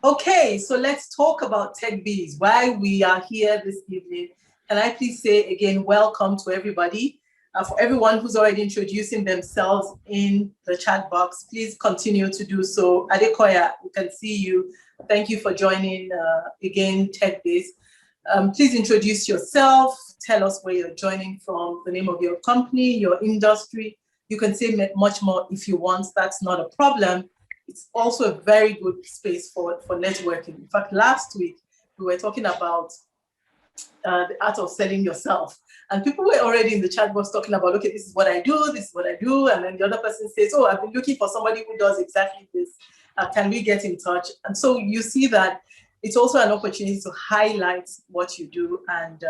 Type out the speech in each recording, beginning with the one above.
Okay, so let's talk about tech bees, why we are here this evening. Can I please say again, welcome to everybody. For everyone who's already introducing themselves in the chat box, please continue to do so. Adekoya, we can see you. Thank you for joining again, Tech Bees. Please introduce yourself. Tell us where you're joining from, the name of your company, your industry. You can say much more if you want. That's not a problem. It's also a very good space for networking. In fact, last week, we were talking about the art of selling yourself. And people were already in the chat box talking about, okay, this is what I do, this is what I do. And then the other person says, oh, I've been looking for somebody who does exactly this. Can we get in touch? And so you see that it's also an opportunity to highlight what you do and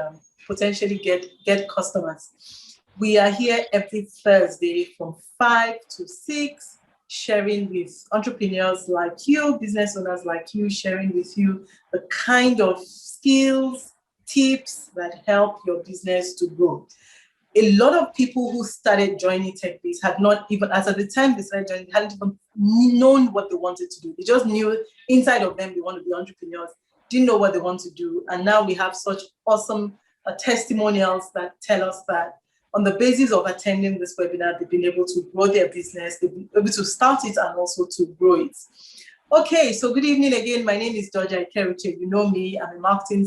potentially get customers. We are here every Thursday from 5 to 6, sharing with entrepreneurs like you, business owners like you, sharing with you the kind of skills, tips that help your business to grow. A lot of people who started joining Tech Bees had not even, as at the time they started joining, hadn't even known what they wanted to do. They just knew inside of them they want to be entrepreneurs, didn't know what they want to do. And now we have such awesome testimonials that tell us that on the basis of attending this webinar, they've been able to grow their business, they've been able to start it and also to grow it. Okay, so good evening again. My name is Georgia Ikeruche. You know me, I'm a marketing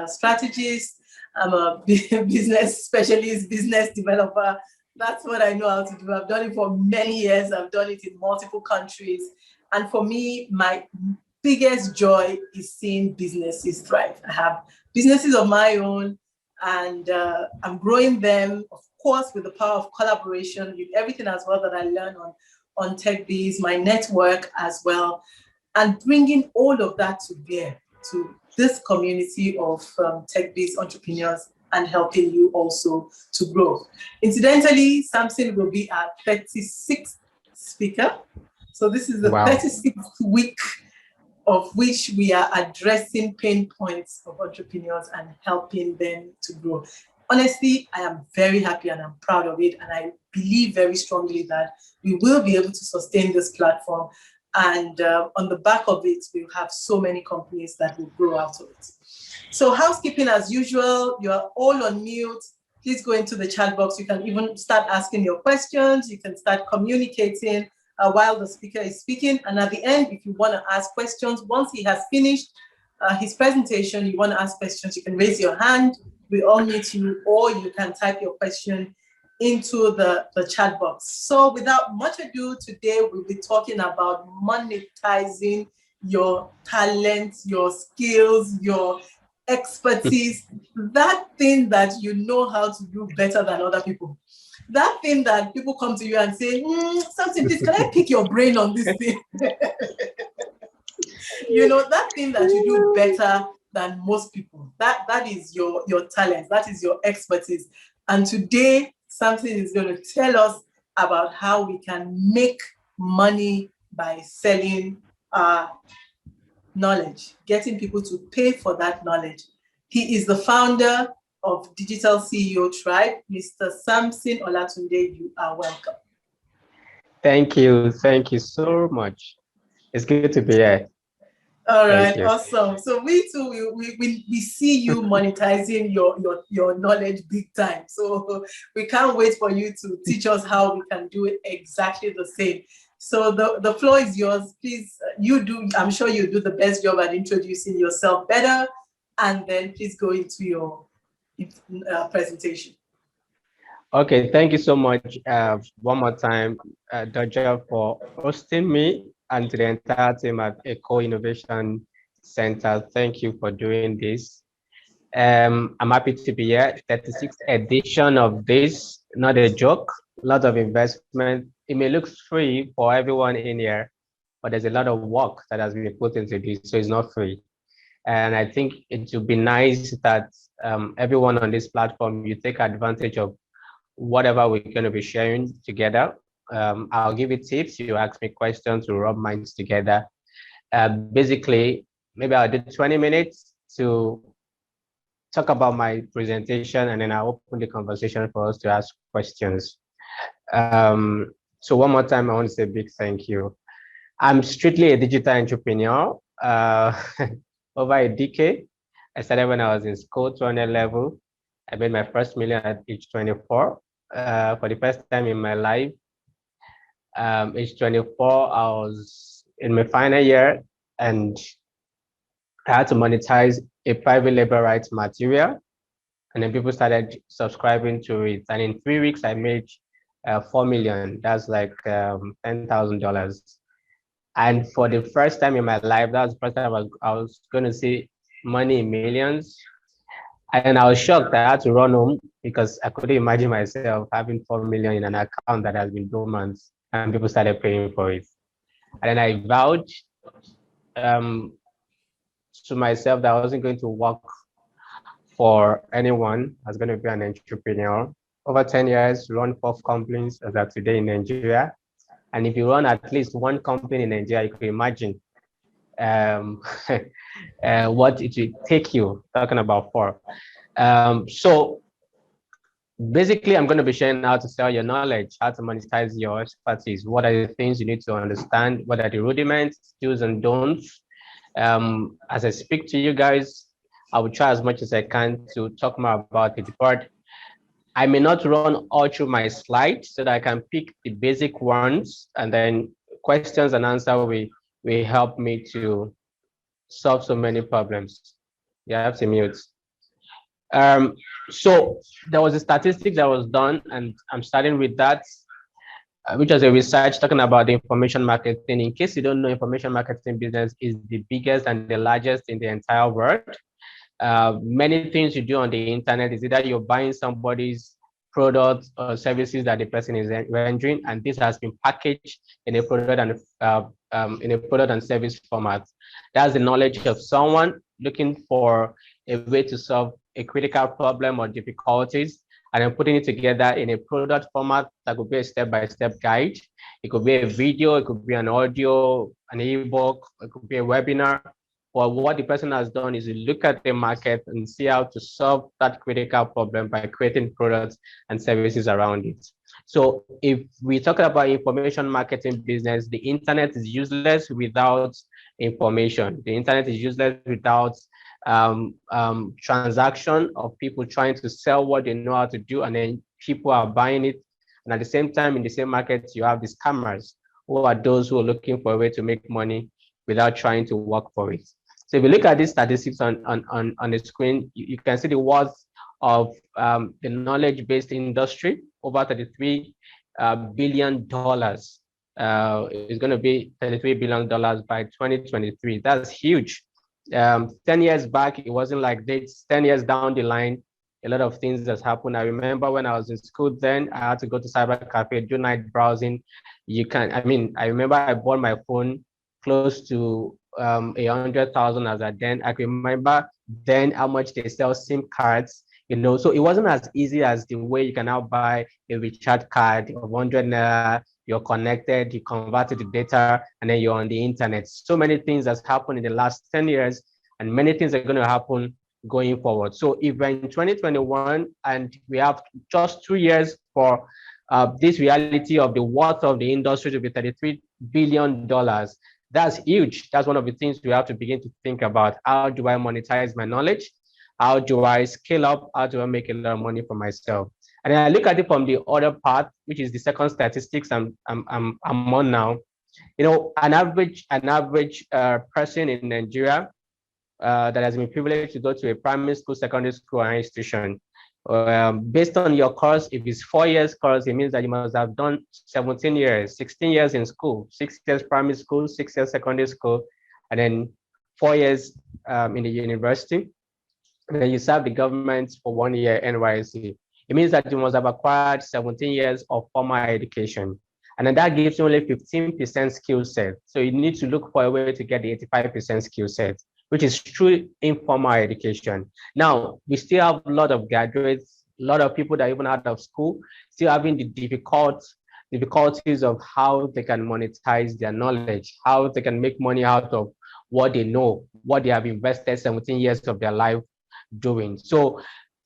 strategist. I'm a business specialist, business developer. That's what I know how to do. I've done it for many years. I've done it in multiple countries. And for me, my biggest joy is seeing businesses thrive. I have businesses of my own, and I'm growing them, of course, with the power of collaboration, with everything as well that I learn on Tech Bees, my network as well, and bringing all of that to bear to this community of Tech Bees entrepreneurs and helping you also to grow. Incidentally, Samson will be our 36th speaker. So this is the 36th week of which we are addressing pain points of entrepreneurs and helping them to grow. Honestly, I am very happy and I'm proud of it. And I believe very strongly that we will be able to sustain this platform. And on the back of it, we'll have so many companies that will grow out of it. So housekeeping as usual, you are all on mute. Please go into the chat box. You can even start asking your questions. You can start communicating while the speaker is speaking. And at the end, if you want to ask questions, once he has finished his presentation, you want to ask questions, you can raise your hand. We all meet you, or you can type your question into the chat box. So without much ado, today we'll be talking about monetizing your talents, your skills, your expertise, that thing that you know how to do better than other people. That thing that people come to you and say, something, please, can I pick your brain on this thing? You know, that thing that you do better than most people. That is your talent. That is your expertise. And today, something is going to tell us about how we can make money by selling our knowledge, getting people to pay for that knowledge. He is the founder of Digital CEO Tribe. Mr. Samson Olatunde, you are welcome. Thank you so much. It's good to be here. All right, awesome. So we too, we see you monetizing your knowledge big time. So we can't wait for you to teach us how we can do it exactly the same. So the floor is yours. Please, I'm sure you do the best job at introducing yourself better, and then please go into your presentation. Okay, thank you so much one more time, Dodger, for hosting me and to the entire team at Eco Innovation Center. Thank you for doing this. I'm happy to be here. 36th edition of this, not a joke, a lot of investment. It may look free for everyone in here, but there's a lot of work that has been put into this, so it's not free. And I think it would be nice that everyone on this platform, you take advantage of whatever we're going to be sharing together. I'll give you tips, you ask me questions, we rub minds together. Basically, maybe I'll do 20 minutes to talk about my presentation, and then I'll open the conversation for us to ask questions. So one more time, I want to say a big thank you. I'm strictly a digital entrepreneur. over a decade. I started when I was in school, 200 level. I made my first million at age 24. For the first time in my life, age 24, I was in my final year and I had to monetize a private label rights material. And then people started subscribing to it. And in 3 weeks, I made 4 million. That's like $10,000. And for the first time in my life, that was the first time I was going to see money in millions. And I was shocked. I had to run home because I couldn't imagine myself having 4 million in an account that has been dormant and people started paying for it. And then I vowed um, to myself that I wasn't going to work for anyone. I was going to be an entrepreneur. Over 10 years, run 4 companies as of today in Nigeria. And if you run at least one company in Nigeria, you can imagine um, what it will take you, talking about 4. So basically, I'm going to be sharing how to sell your knowledge, how to monetize your expertise. What are the things you need to understand? What are the rudiments, do's and don'ts? As I speak to you guys, I will try as much as I can to talk more about it, but I may not run all through my slides so that I can pick the basic ones, and then questions and answer will help me to solve so many problems. You have to mute. Um, so there was a statistic that was done, and I'm starting with that, which was a research talking about the information marketing. In case you don't know, information marketing business is the biggest and the largest in the entire world. Many things you do on the internet is either you're buying somebody's products or services that the person is rendering, and this has been packaged in a product and service format. That's the knowledge of someone looking for a way to solve a critical problem or difficulties, and then putting it together in a product format that could be a step-by-step guide. It could be a video, it could be an audio, an ebook, it could be a webinar. But what the person has done is look at the market and see how to solve that critical problem by creating products and services around it. So if we talk about information marketing business, the internet is useless without information. The internet is useless without transaction of people trying to sell what they know how to do, and then people are buying it. And at the same time, in the same market, you have the scammers, who are those who are looking for a way to make money without trying to work for it. So if you look at these statistics on the screen, you can see the worth of the knowledge-based industry, over $33 billion. It's going to be $33 billion by 2023. That's huge. 10 years back, it wasn't like this. 10 years down the line, a lot of things has happened. I remember when I was in school then, I had to go to cyber cafe, do night browsing. I remember I bought my phone close to 100,000 as at then. I can remember then how much they sell SIM cards, so it wasn't as easy as the way you can now buy a recharge card of 100 naira, you're connected, you convert it to data, and then you're on the internet. So many things has happened in the last 10 years, and many things are going to happen going forward. So if we're in 2021 and we have just 2 years for this reality of the worth of the industry to be $33 billion, that's huge. That's one of the things we have to begin to think about. How do I monetize my knowledge? How do I scale up? How do I make a lot of money for myself? And then I look at it from the other part, which is the second statistics I'm on now. An average person in Nigeria that has been privileged to go to a primary school, secondary school, or institution. Based on your course, if it's 4 years course, it means that you must have done 17 years, 16 years in school, 6 years primary school, 6 years secondary school, and then 4 years in the university. And then you serve the government for 1 year NYC. It means that you must have acquired 17 years of formal education. And then that gives you only 15% skill set. So you need to look for a way to get the 85% skill set, which is true informal education. Now, we still have a lot of graduates, a lot of people that are even out of school, still having the difficulties of how they can monetize their knowledge, how they can make money out of what they know, what they have invested 17 years of their life doing. So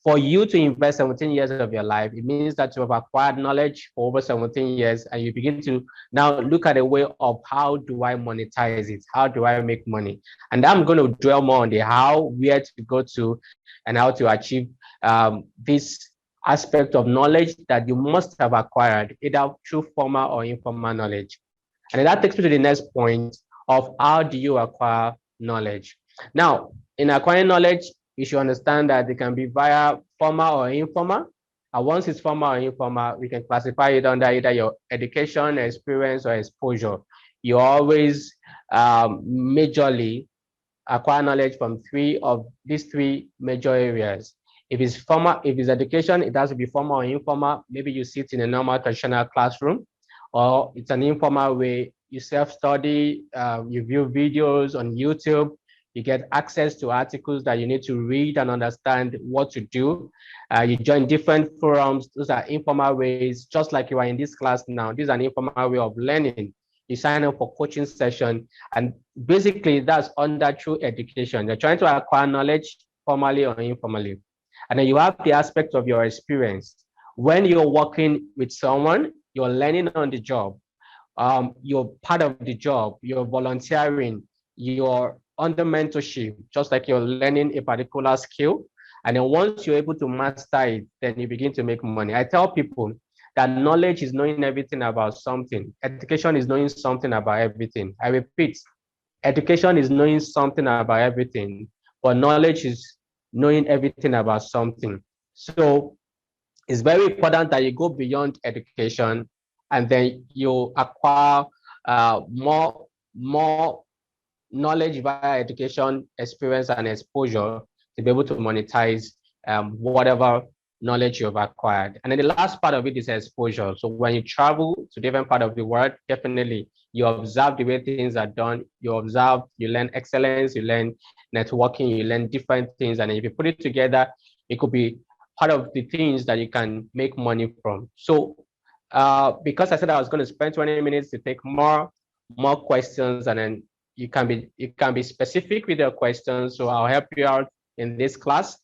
For you to invest 17 years of your life, it means that you have acquired knowledge for over 17 years, and you begin to now look at a way of how do I monetize it? How do I make money? And I'm going to dwell more on the how, where to go to, and how to achieve this aspect of knowledge that you must have acquired, either through formal or informal knowledge. And that takes me to the next point of how do you acquire knowledge? Now, in acquiring knowledge, you should understand that it can be via formal or informal. And once it's formal or informal, we can classify it under either your education, experience, or exposure. You always majorly acquire knowledge from three of these three major areas. If it's formal, if it's education, it has to be formal or informal. Maybe you sit in a normal traditional classroom, or it's an informal way. You self-study, you view videos on YouTube, you get access to articles that you need to read and understand what to do. You join different forums. Those are informal ways, just like you are in this class now. This is an informal way of learning. You sign up for coaching session, and basically that's under true education. You're trying to acquire knowledge formally or informally. And then you have the aspect of your experience. When you're working with someone, you're learning on the job. You're part of the job, you're volunteering, you're under mentorship, just like you're learning a particular skill. And then once you're able to master it, then you begin to make money. I tell people that knowledge is knowing everything about something. Education is knowing something about everything. I repeat, education is knowing something about everything, but knowledge is knowing everything about something. So it's very important that you go beyond education and then you acquire more knowledge via education, experience, and exposure to be able to monetize whatever knowledge you've acquired. And then the last part of it is exposure. So when you travel to different part of the world, definitely you observe the way things are done. You observe, you learn excellence, you learn networking, you learn different things. And if you put it together, it could be part of the things that you can make money from. So because I said I was going to spend 20 minutes to take more questions, and then you can be specific with your questions. So I'll help you out in this class.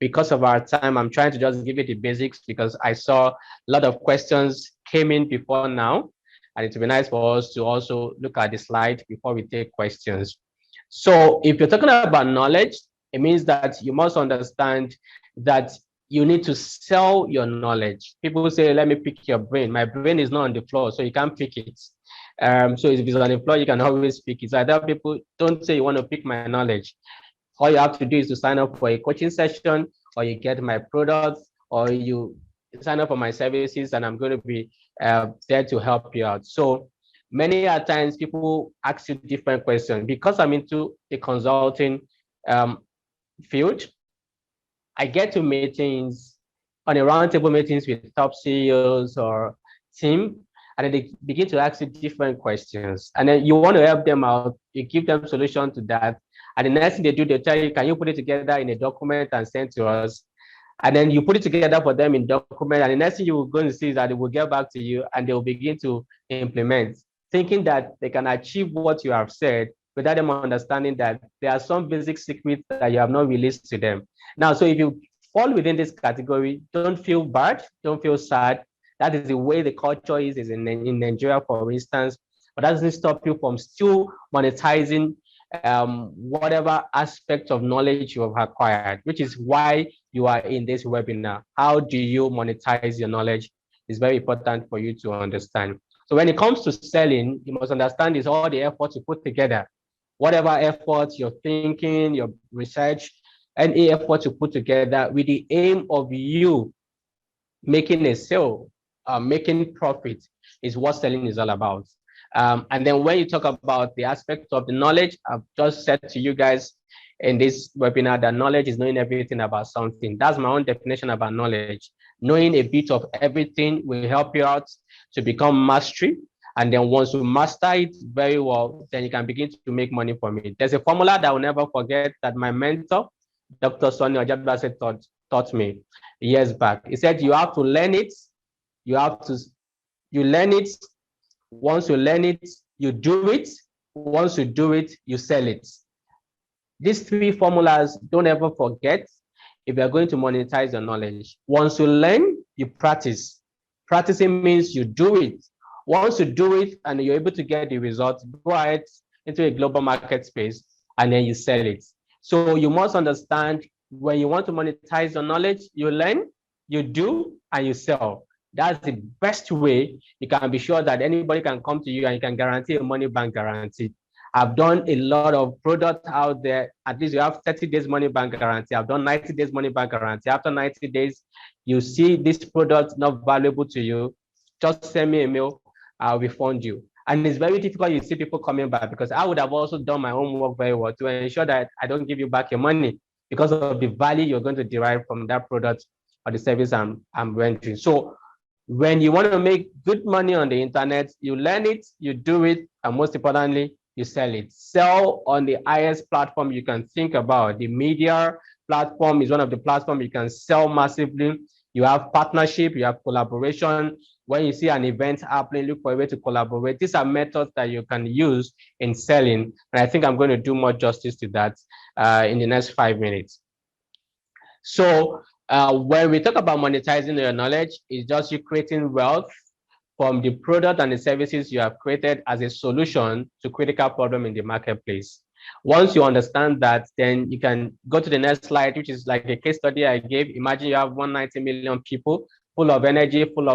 Because of our time, I'm trying to just give you the basics because I saw a lot of questions came in before now, and it would be nice for us to also look at the slide before we take questions. So if you're talking about knowledge, it means that you must understand that you need to sell your knowledge. People say, let me pick your brain. My brain is not on the floor, so you can't pick it. So if it's on the floor, you can always pick it. So I tell people, don't say you want to pick my knowledge. All you have to do is to sign up for a coaching session, or you get my products, or you sign up for my services, and I'm going to be there to help you out. So many times people ask you different questions. Because I'm into the consulting field, I get to meetings, on a roundtable meetings with top CEOs or team, and then they begin to ask you different questions. And then you want to help them out, you give them solution to that. And the next thing they do, they tell you, can you put it together in a document and send to us? And then you put it together for them in document. And the next thing you're going to see is that they will get back to you and they will begin to implement, thinking that they can achieve what you have said without them understanding that there are some basic secrets that you have not released to them. Now, so if you fall within this category, don't feel bad, don't feel sad. That is the way the culture is in Nigeria, for instance. But that doesn't stop you from still monetizing whatever aspect of knowledge you have acquired, which is why you are in this webinar. How do you monetize your knowledge? It's very important for you to understand. So when it comes to selling, you must understand is all the efforts you put together. Whatever efforts, your thinking, your research, any effort you put together with the aim of you making a sale, making profit is what selling is all about. And then when you talk about the aspect of the knowledge, I've just said to you guys in this webinar that knowledge is knowing everything about something. That's my own definition about knowledge. Knowing a bit of everything will help you out to become mastery. And then once you master it very well, then you can begin to make money from it. There's a formula that I will never forget that my mentor, Dr. Sonny Ojabase, taught me years back. He said, you have to learn it. You learn it. Once you learn it, you do it. Once you do it, you sell it. These three formulas, don't ever forget. if you're going to monetize your knowledge. Once you learn, you practice. Practicing means you do it. Once you do it and you're able to get the results, go ahead into a global market space and then you sell it. So you must understand, when you want to monetize your knowledge, you learn, you do, and you sell. That's the best way you can be sure that anybody can come to you and you can guarantee a money bank guarantee. I've done a lot of products out there. At least you have 30 days money bank guarantee. I've done 90 days money bank guarantee. After 90 days, you see this product not valuable to you, just send me a mail, I'll refund you. And it's very difficult. You see people coming back, because I would have also done my homework very well to ensure that I don't give you back your money because of the value you're going to derive from that product or the service I'm rendering. So when you want to make good money on the internet, you learn it, you do it, and most importantly, you sell it. Sell on the highest platform you can think about. The media platform is one of the platforms you can sell massively. You have partnership, you have collaboration. When you see an event happening, look for a way to collaborate. These are methods that you can use in selling. And I think I'm going to do more justice to that in the next 5 minutes. So when we talk about monetizing your knowledge, it's just you creating wealth from the product and the services you have created as a solution to critical problem in the marketplace. Once you understand that, then you can go to the next slide, which is like a case study I gave. Imagine you have 190 million people full of energy, full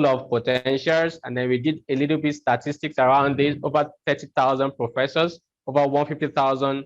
of potentials. And then we did a little bit statistics around this, over 30,000 professors, over 150,000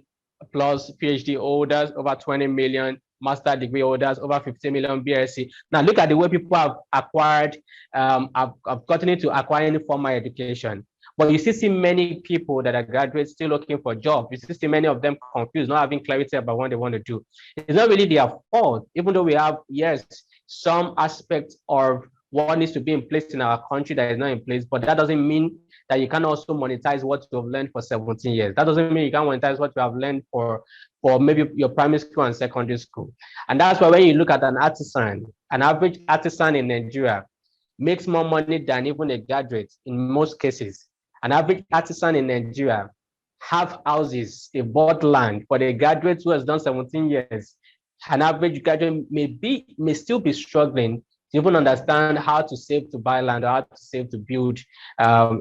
plus PhD holders, over 20 million master degree holders, over 50 million BSc. Now look at the way people have acquired, have gotten into acquiring formal education. But you still see many people that are graduates still looking for jobs. You still see many of them confused, not having clarity about what they want to do. It's not really their fault, even though we have, yes, some aspects of what needs to be in place in our country that is not in place, but that doesn't mean that you can also monetize what you have learned for 17 years. That doesn't mean you can monetize what you have learned for maybe your primary school and secondary school. And that's why when you look at an artisan, an average artisan in Nigeria makes more money than even a graduate in most cases. An average artisan in Nigeria have houses, they bought land, but a graduate who has done 17 years, an average graduate may still be struggling to even understand how to save to buy land or how to save to build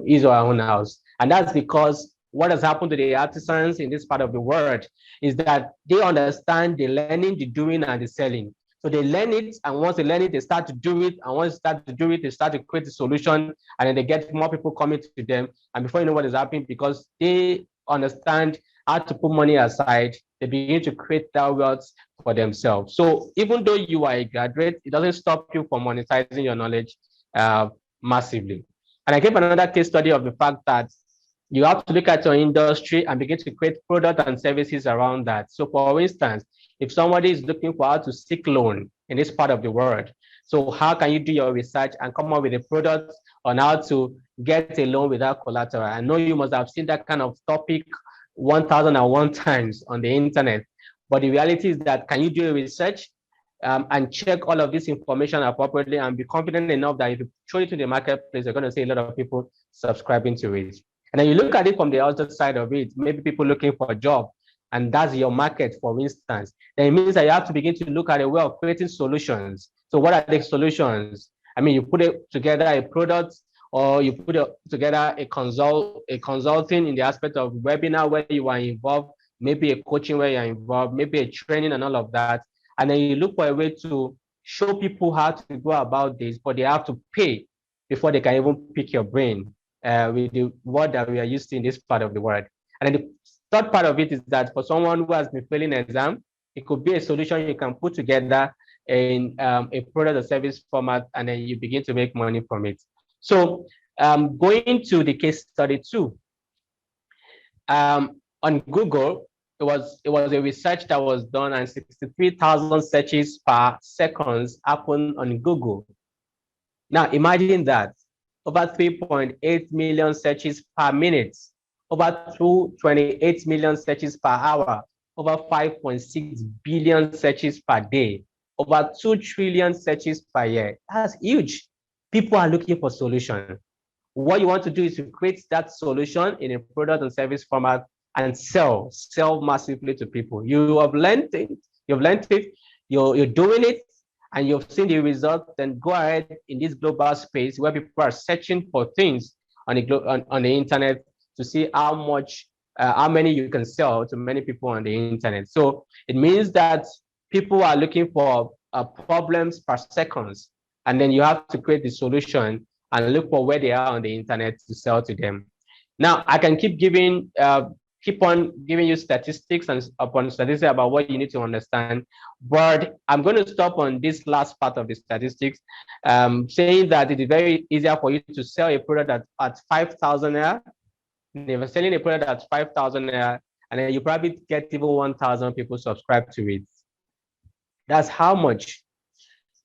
his or her own house. And that's because what has happened to the artisans in this part of the world is that they understand the learning, the doing, and the selling. So they learn it, and once they learn it, they start to do it. And once they start to do it, they start to create a solution, and then they get more people coming to them. And before you know what is happening, because they understand how to put money aside, they begin to create that wealth for themselves. So even though you are a graduate, it doesn't stop you from monetizing your knowledge massively. And I gave another case study of the fact that you have to look at your industry and begin to create products and services around that. So for instance, if somebody is looking for how to seek loan in this part of the world, so how can you do your research and come up with a product on how to get a loan without collateral? I know you must have seen that kind of topic 1,001 times on the internet, but the reality is that, can you do a research and check all of this information appropriately and be confident enough that if you throw it to the marketplace, you're going to see a lot of people subscribing to it. And then you look at it from the other side of it, maybe people looking for a job, and that's your market, for instance. Then it means that you have to begin to look at a way of creating solutions. So what are the solutions? I mean, you put together a product, or you put together a consulting in the aspect of webinar where you are involved, maybe a coaching where you're involved, maybe a training and all of that. And then you look for a way to show people how to go about this, but they have to pay before they can even pick your brain with the word that we are used to in this part of the world. And then the third part of it is that for someone who has been failing an exam, it could be a solution you can put together in a product or service format, and then you begin to make money from it. So going to the case study 2, on Google, it was a research that was done, and 63,000 searches per seconds happen on Google. Now imagine that, over 3.8 million searches per minute, over 228 million searches per hour, over 5.6 billion searches per day, over 2 trillion searches per year. That's huge. People are looking for solutions. What you want to do is to create that solution in a product and service format and sell massively to people. You have learned it, you're doing it and you've seen the result, then go ahead in this global space where people are searching for things on on the internet to see how many you can sell to many people on the internet. So it means that people are looking for problems per seconds, and then you have to create the solution and look for where they are on the internet to sell to them. Now I can keep on giving you statistics and upon statistics about what you need to understand, but I'm going to stop on this last part of the statistics, saying that it is very easier for you to sell a product at 5,000 naira. If you're selling a product at 5,000 naira, and then you probably get even 1,000 people subscribe to it. That's how much.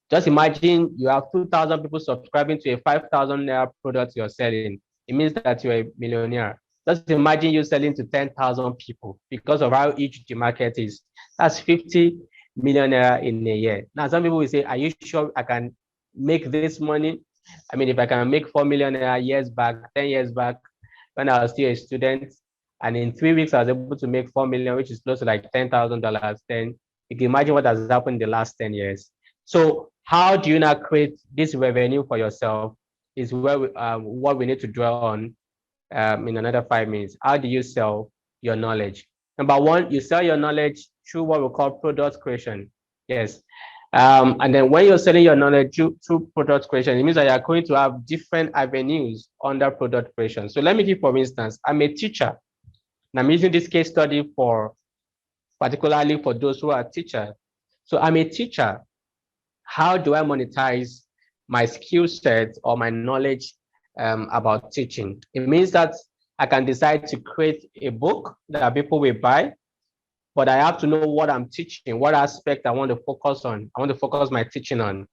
Just imagine you have 2,000 people subscribing to a 5,000 naira product you're selling. It means that you're a millionaire. Just imagine you selling to 10,000 people because of how huge the market is. That's 50 million naira in a year. Now, some people will say, are you sure I can make this money? I mean, if I can make 4 million naira years back, 10 years back, when I was still a student, and in 3 weeks, I was able to make 4 million, which is close to like $10,000, then you can imagine what has happened in the last 10 years. So how do you now create this revenue for yourself is what we need to dwell on in another 5 minutes. How do you sell your knowledge? Number one, you sell your knowledge through what we call product creation. Yes. And then when you're selling your knowledge through product creation, it means that you're going to have different avenues under product creation. So let me give, for instance, I'm a teacher, and I'm using this case study particularly for those who are teachers. So I'm a teacher. How do I monetize my skill set or my knowledge about teaching? It means that I can decide to create a book that people will buy, but I have to know what I'm teaching, what aspect I want to focus on. I want to focus my teaching on.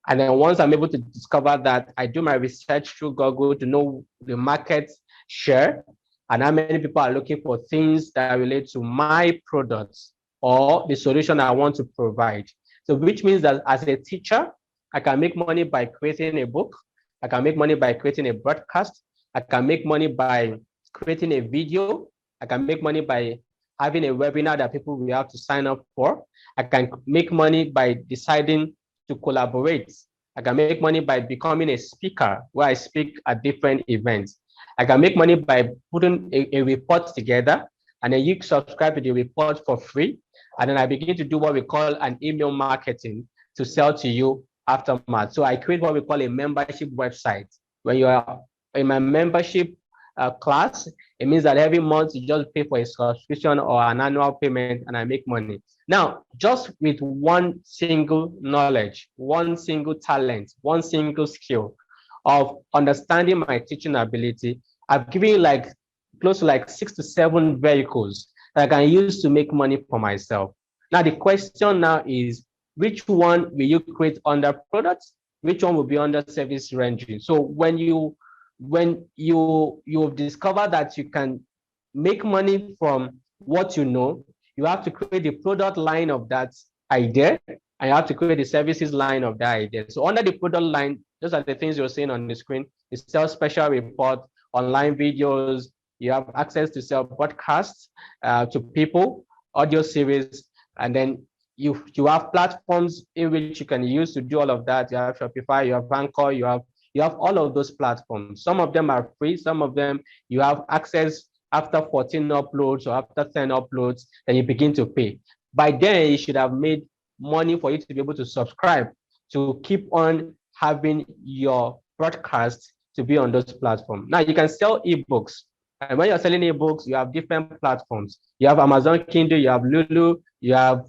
And then once I'm able to discover that, I do my research through Google to know the market share and how many people are looking for things that relate to my products or the solution I want to provide. So which means that as a teacher, I can make money by creating a book. I can make money by creating a broadcast. I can make money by creating a video. I can make money by having a webinar that people will have to sign up for. I can make money by deciding to collaborate. I can make money by becoming a speaker where I speak at different events. I can make money by putting a report together, and then you subscribe to the report for free. And then I begin to do what we call an email marketing to sell to you aftermath. So I create what we call a membership website. When you are in my membership class, it means that every month you just pay for a subscription or an annual payment and I make money. Now, just with one single knowledge, one single talent, one single skill of understanding my teaching ability, I've given you like close to like 6 to 7 vehicles that I can use to make money for myself. Now, the question now is, which one will you create under products? Which one will be under service rendering? So when you discover that you can make money from what you know, you have to create the product line of that idea, and you have to create the services line of that idea. So under the product line, those are the things you're seeing on the screen. You sell special report, online videos, you have access to sell podcasts to people, audio series, and then you have platforms in which you can use to do all of that. You have Shopify, you have Anchor, you have all of those platforms. Some of them are free, some of them you have access after 14 uploads or after 10 uploads, then you begin to pay. By then, you should have made money for you to be able to subscribe, to keep on having your broadcast to be on those platforms. Now, you can sell ebooks. And when you're selling ebooks, you have different platforms. You have Amazon Kindle, you have Lulu, you have,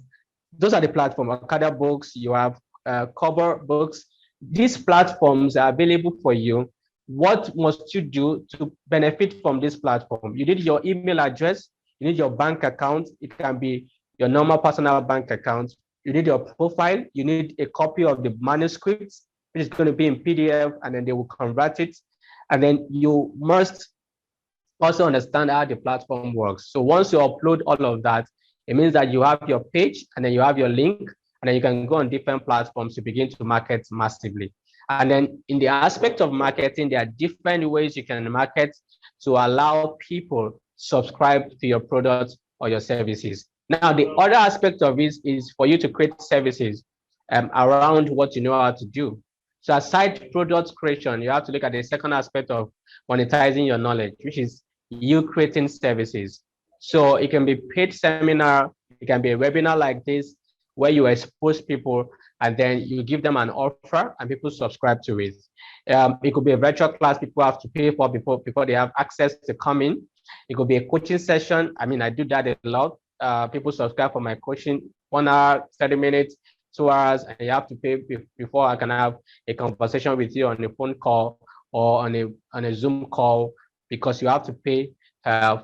those are the platforms, Okada Books, you have Cover Books. These platforms are available for you. What must you do to benefit from this platform? You need your email address, you need your bank account. It can be your normal personal bank account. You need your profile, you need a copy of the manuscript, which is going to be in PDF, and then they will convert it. And then you must also understand how the platform works. So once you upload all of that, it means that you have your page and then you have your link, and then you can go on different platforms to begin to market massively. And then in the aspect of marketing, there are different ways you can market to allow people subscribe to your products or your services. Now, the other aspect of it is for you to create services around what you know how to do. So aside product creation, you have to look at the second aspect of monetizing your knowledge, which is you creating services. So it can be paid seminar, it can be a webinar like this, where you expose people and then you give them an offer and people subscribe to it. It could be a virtual class people have to pay for before they have access to come in. It could be a coaching session. I mean, I do that a lot. People subscribe for my coaching, 1 hour, 30 minutes, 2 hours, and you have to pay before I can have a conversation with you on a phone call or on a Zoom call, because you have to pay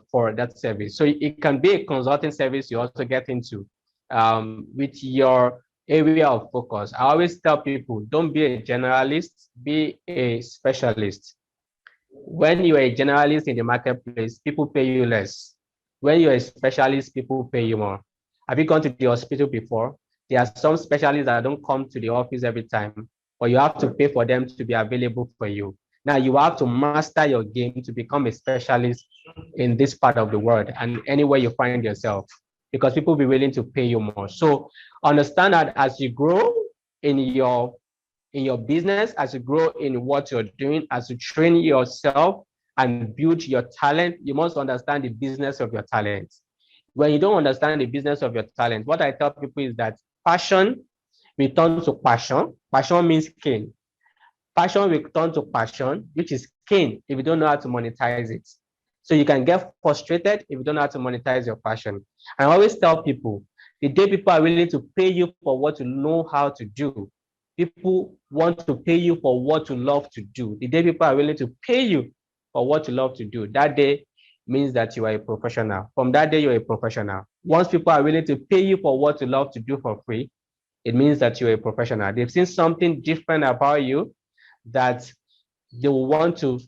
for that service. So it can be a consulting service you also get into with your area of focus. I always tell people, don't be a generalist, be a specialist. When you're a generalist in the marketplace, people pay you less. When you're a specialist, people pay you more. Have you gone to the hospital before? There are some specialists that don't come to the office every time, but you have to pay for them to be available for you. Now you have to master your game to become a specialist in this part of the world and anywhere you find yourself, because people will be willing to pay you more. So understand that as you grow in your business, as you grow in what you're doing, as you train yourself and build your talent, you must understand the business of your talent. When you don't understand the business of your talent, what I tell people is that passion will turn to passion. Passion means gain. Passion will turn to passion, which is gain if you don't know how to monetize it. So you can get frustrated if you don't know how to monetize your passion. And I always tell people, the day people are willing to pay you for what you know how to do, people want to pay you for what you love to do. The day people are willing to pay you for what you love to do, that day means that you are a professional. From that day, you're a professional. Once people are willing to pay you for what you love to do for free, it means that you're a professional. They've seen something different about you that they will want to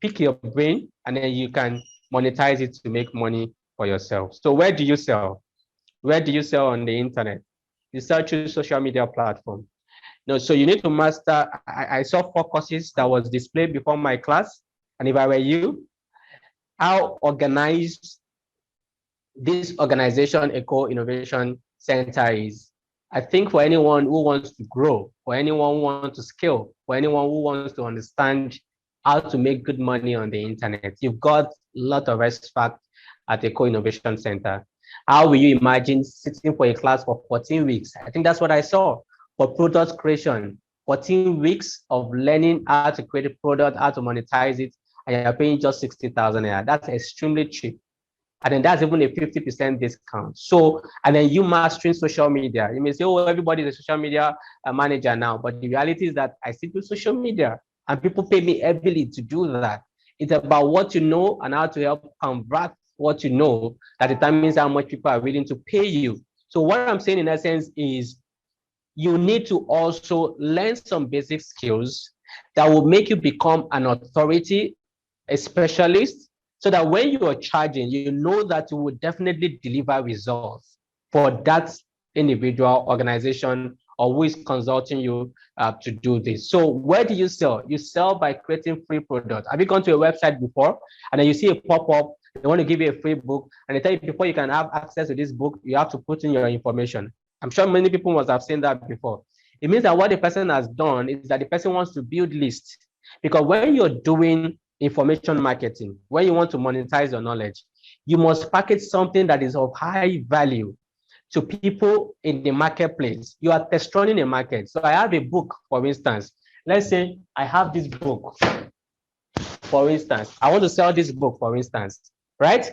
pick your brain, and then you can monetize it to make money for yourself. So where do you sell? Where do you sell on the internet? You sell through social media platform. No, so you need to master. I saw 4 courses that was displayed before my class, and if I were you, how organized this organization, Eco Innovation Center, is. I think for anyone who wants to grow, for anyone who wants to scale, for anyone who wants to understand how to make good money on the internet, you've got a lot of experts at Eco Innovation Center. How will you imagine sitting for a class for 14 weeks? I think that's what I saw for product creation. 14 weeks of learning how to create a product, how to monetize it, and you're paying just 60,000 naira. That's extremely cheap. And then that's even a 50% discount. So, and then you mastering social media. You may say, oh, everybody's a social media manager now. But the reality is that I still do social media and people pay me heavily to do that. It's about what you know and how to help convert what you know that determines how much people are willing to pay you. So what I'm saying in essence is you need to also learn some basic skills that will make you become an authority, a specialist, so that when you are charging, you know that you will definitely deliver results for that individual organization or who is consulting you to do this. So where do you sell? You sell by creating free products. Have you gone to a website before and then you see a pop-up, they want to give you a free book, and they tell you before you can have access to this book, you have to put in your information. I'm sure many people must have seen that before. It means that what the person has done is that the person wants to build lists. Because when you're doing information marketing, when you want to monetize your knowledge, you must package something that is of high value to people in the marketplace. You are test running a market. So I have a book, for instance. Let's say I have this book, for instance. I want to sell this book, for instance, right?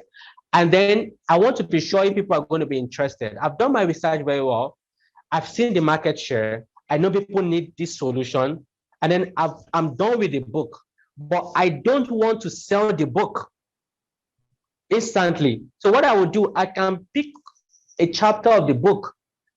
And then I want to be sure if people are going to be interested. I've done my research very well. I've seen the market share. I know people need this solution. And then I'm done with the book. But I don't want to sell the book instantly. So what I will do, I can pick a chapter of the book,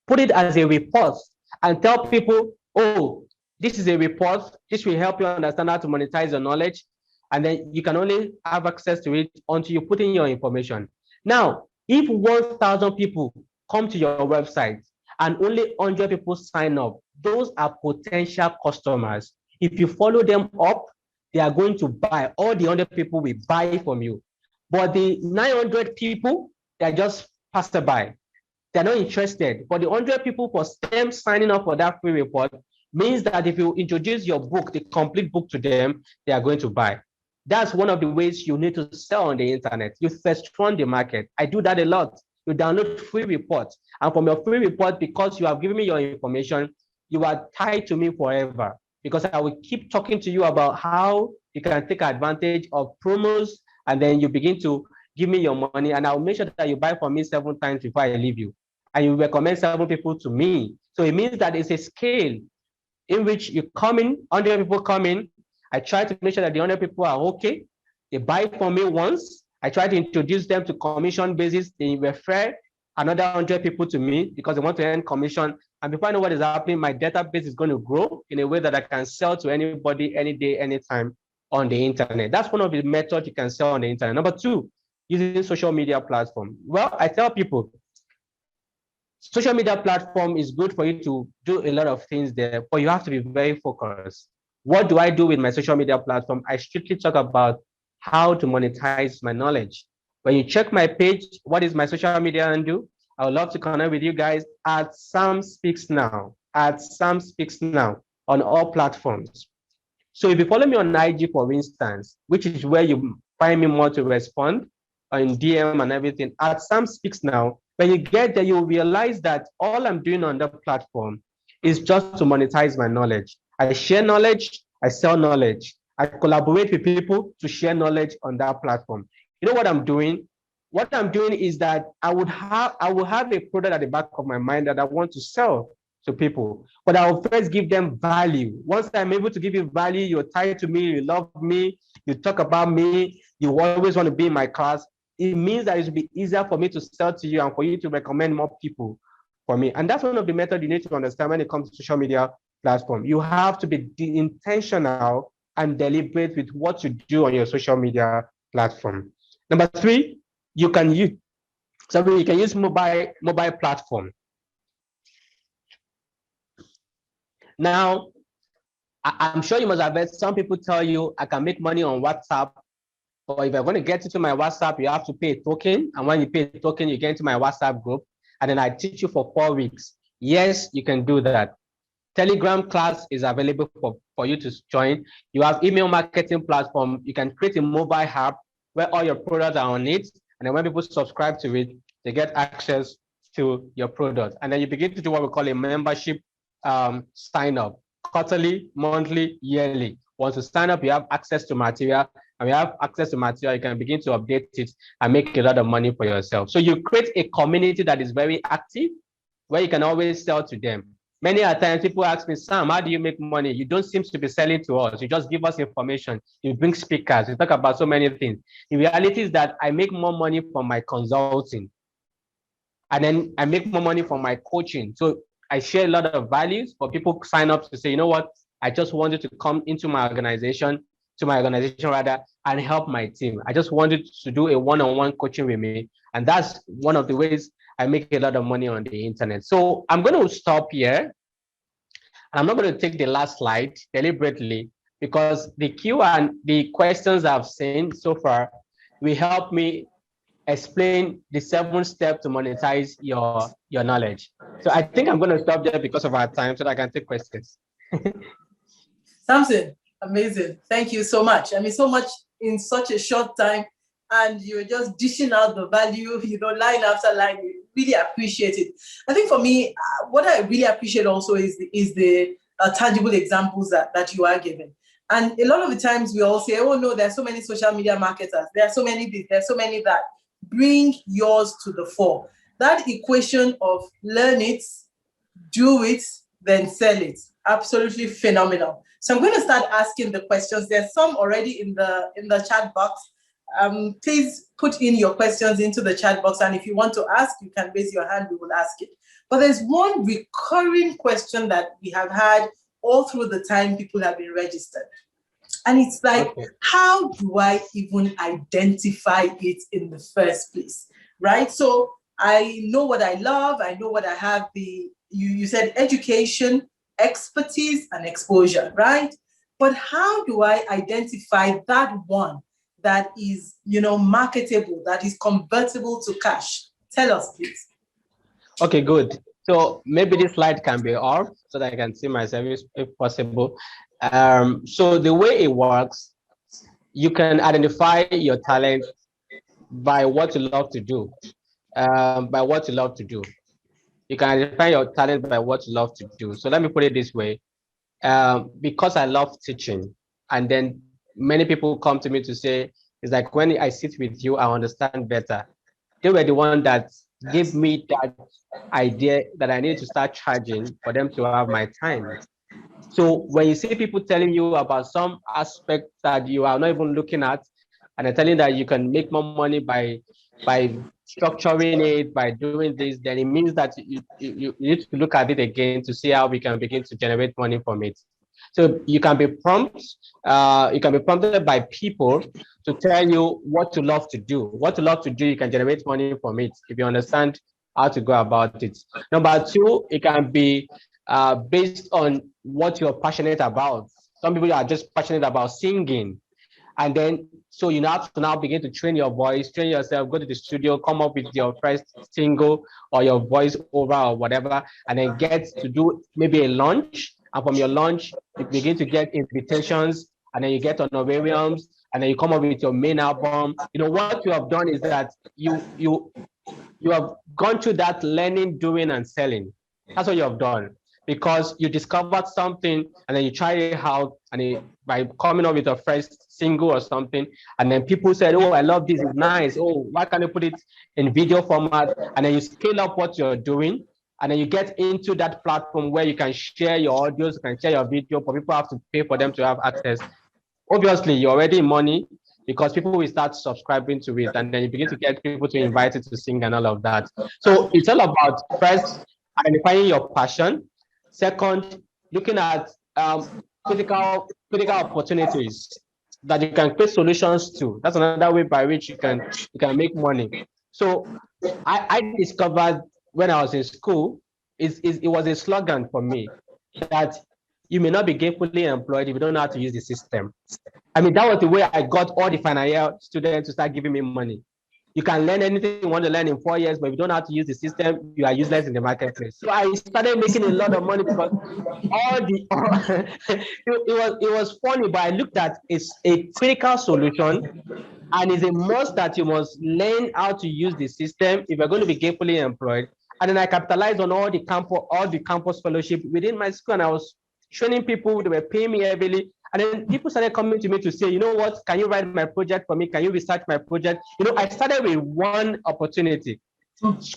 put it as a report, and tell people, oh, this is a report. This will help you understand how to monetize your knowledge. And then you can only have access to it until you put in your information. Now, if 1,000 people come to your website and only 100 people sign up, those are potential customers. If you follow them up, they are going to buy. All the 100 people will buy from you. But the 900 people, they're just passerby. they're not interested. But the 100 people for them signing up for that free report means that if you introduce your book, the complete book to them, they are going to buy. That's one of the ways you need to sell on the internet. You first run the market. I do that a lot. You download free reports. And from your free report, because you have given me your information, you are tied to me forever. Because I will keep talking to you about how you can take advantage of promos, and then you begin to give me your money, and I'll make sure that you buy from me 7 times before I leave you. And you recommend 7 people to me. So it means that it's a scale in which you come in, 100 people come in. I try to make sure that the 100 people are okay. They buy from me once. I try to introduce them to commission basis. They refer another 100 people to me because they want to earn commission. And before I know what is happening, my database is going to grow in a way that I can sell to anybody, any day, anytime on the internet. That's one of the methods you can sell on the internet. Number 2, using social media platform. Well, I tell people, social media platform is good for you to do a lot of things there, but you have to be very focused. What do I do with my social media platform? I strictly talk about how to monetize my knowledge. When you check my page, what is my social media handle? I would love to connect with you guys at Sam Speaks Now, on all platforms. So if you follow me on IG, for instance, which is where you find me more to respond on DM and everything, at Sam Speaks Now, when you get there, you'll realize that all I'm doing on the platform is just to monetize my knowledge. I share knowledge, I sell knowledge. I collaborate with people to share knowledge on that platform. You know what I'm doing? What I'm doing is that I will have a product at the back of my mind that I want to sell to people, but I will first give them value. Once I'm able to give you value, you're tied to me, you love me, you talk about me, you always want to be in my class. It means that it will be easier for me to sell to you and for you to recommend more people for me. And that's one of the methods you need to understand when it comes to social media platform. You have to be intentional and deliberate with what you do on your social media platform. Number 3, you can use mobile platform. Now, I'm sure you must have heard some people tell you I can make money on WhatsApp, or if you're going to get into my WhatsApp, you have to pay a token. And when you pay a token, you get into my WhatsApp group, and then I teach you for 4 weeks. Yes, you can do that. Telegram class is available for you to join. You have email marketing platform. You can create a mobile app where all your products are on it. And then when people subscribe to it, they get access to your product. And then you begin to do what we call a membership sign up, quarterly, monthly, yearly. Once you sign up, you have access to material. And you have access to material, you can begin to update it and make a lot of money for yourself. So you create a community that is very active, where you can always sell to them. Many a times people ask me, Sam, how do you make money? You don't seem to be selling to us. You just give us information. You bring speakers. You talk about so many things. The reality is that I make more money from my consulting. And then I make more money from my coaching. So I share a lot of values, but people sign up to say, you know what? I just wanted to come into my organization, and help my team. I just wanted to do a one-on-one coaching with me. And that's one of the ways I make a lot of money on the internet. So I'm going to stop here. I'm not going to take the last slide deliberately, because the Q and the questions I've seen so far will help me explain the 7 steps to monetize your knowledge. So I think I'm going to stop there because of our time, so that I can take questions. Samson, amazing. Thank you so much. I mean, so much in such a short time, and you're just dishing out the value, line after line. We really appreciate it. I think for me, what I really appreciate also is the tangible examples that you are giving. And a lot of the times we all say, oh no, there are so many social media marketers. There are so many this, there are so many that. Bring yours to the fore. That equation of learn it, do it, then sell it. Absolutely phenomenal. So I'm going to start asking the questions. There's some already in the chat box. Please put in your questions into the chat box. And if you want to ask, you can raise your hand. We will ask it. But there's one recurring question that we have had all through the time people have been registered. And it's like, okay, how do I even identify it in the first place, right? So I know what I love. I know what I have. You said education, expertise, and exposure, right? But how do I identify that one that is, marketable, that is convertible to cash? Tell us, please. Okay, good. So maybe this slide can be off so that I can see myself if possible. So the way it works, you can identify your talent by what you love to do. By what you love to do. You can identify your talent by what you love to do. So let me put it this way. Because I love teaching, and then many people come to me to say, it's like when I sit with you, I understand better. They were the one that gave me that idea that I need to start charging for them to have my time. So when you see people telling you about some aspects that you are not even looking at, and they're telling that you can make more money by structuring it, by doing this, then it means that you need to look at it again to see how we can begin to generate money from it. So you can be prompted by people to tell you what to love to do. What to love to do, you can generate money from it if you understand how to go about it. Number two, it can be based on what you're passionate about. Some people are just passionate about singing. And then, so you have to now begin to train your voice, train yourself, go to the studio, come up with your first single or your voice over or whatever, and then get to do maybe a launch. And from your launch, you begin to get invitations, and then you get honorariums, and then you come up with your main album. You know, what you have done is that you have gone through that learning, doing, and selling. That's what you have done because you discovered something and then you try it out, and by coming up with a first single or something, and then people said, "Oh, I love this. It's nice. Oh, why can't you put it in video format?" And then you scale up what you're doing, and then you get into that platform where you can share your audios, you can share your video, but people have to pay for them to have access. Obviously, you're already in money because people will start subscribing to it, and then you begin to get people to invite you to sing and all of that. So it's all about first identifying your passion. Second, looking at critical opportunities that you can create solutions to. That's another way by which you can make money. So I discovered when I was in school, it was a slogan for me that you may not be gainfully employed if you don't know how to use the system. I mean, that was the way I got all the final year students to start giving me money. You can learn anything you want to learn in 4 years, but if you don't know how to use the system, you are useless in the marketplace. So I started making a lot of money because all the it was funny, but I looked at it's a critical solution, and it's a must that you must learn how to use the system if you're going to be gainfully employed. And then I capitalized on all the campus fellowship within my school, and I was training people. They were paying me heavily, and then people started coming to me to say, you know what, can you write my project for me? Can you research my project? I started with one opportunity,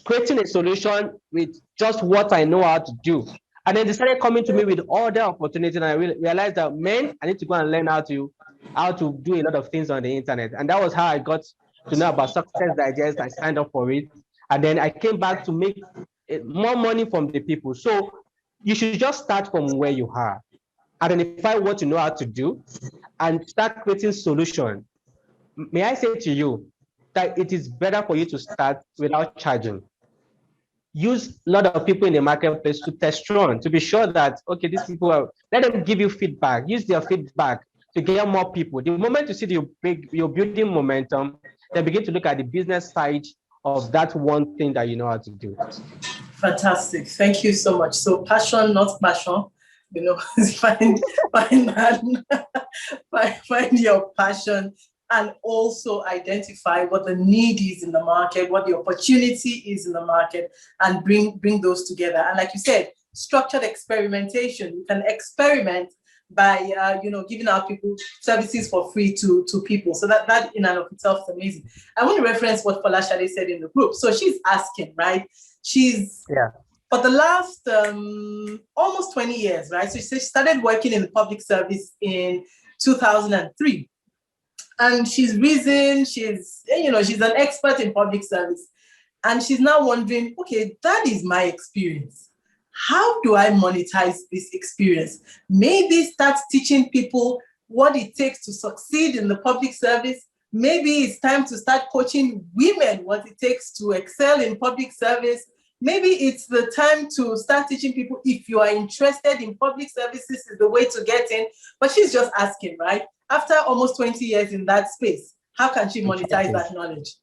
creating a solution with just what I know how to do. And then they started coming to me with other opportunities, and I realized that, man, I need to go and learn how to do a lot of things on the internet. And that was how I got to know about Success Digest. I signed up for it, and then I came back to make more money from the people. So you should just start from where you are, identify what you know how to do, and start creating solutions. May I say to you that it is better for you to start without charging. Use a lot of people in the marketplace to test run to be sure that, okay, these people let them give you feedback. Use their feedback to get more people. The moment you see you're building momentum, then begin to look at the business side of that one thing that you know how to do. Fantastic. Thank you so much. So passion, not passion. Find that, find your passion, and also identify what the need is in the market, what the opportunity is in the market, and bring those together. And like you said, structured experimentation. You can experiment by giving out people services for free to people. So that in and of itself is amazing. I want to reference what Folashade said in the group. So she's asking, right? For the last almost 20 years, right? So she started working in the public service in 2003. And she's risen, she's an expert in public service. And she's now wondering, okay, that is my experience. How do I monetize this experience? Maybe start teaching people what it takes to succeed in the public service. Maybe it's time to start coaching women what it takes to excel in public service. Maybe it's the time to start teaching people, if you are interested in public services, is the way to get in. But she's just asking, right? After almost 20 years in that space, how can she monetize that knowledge?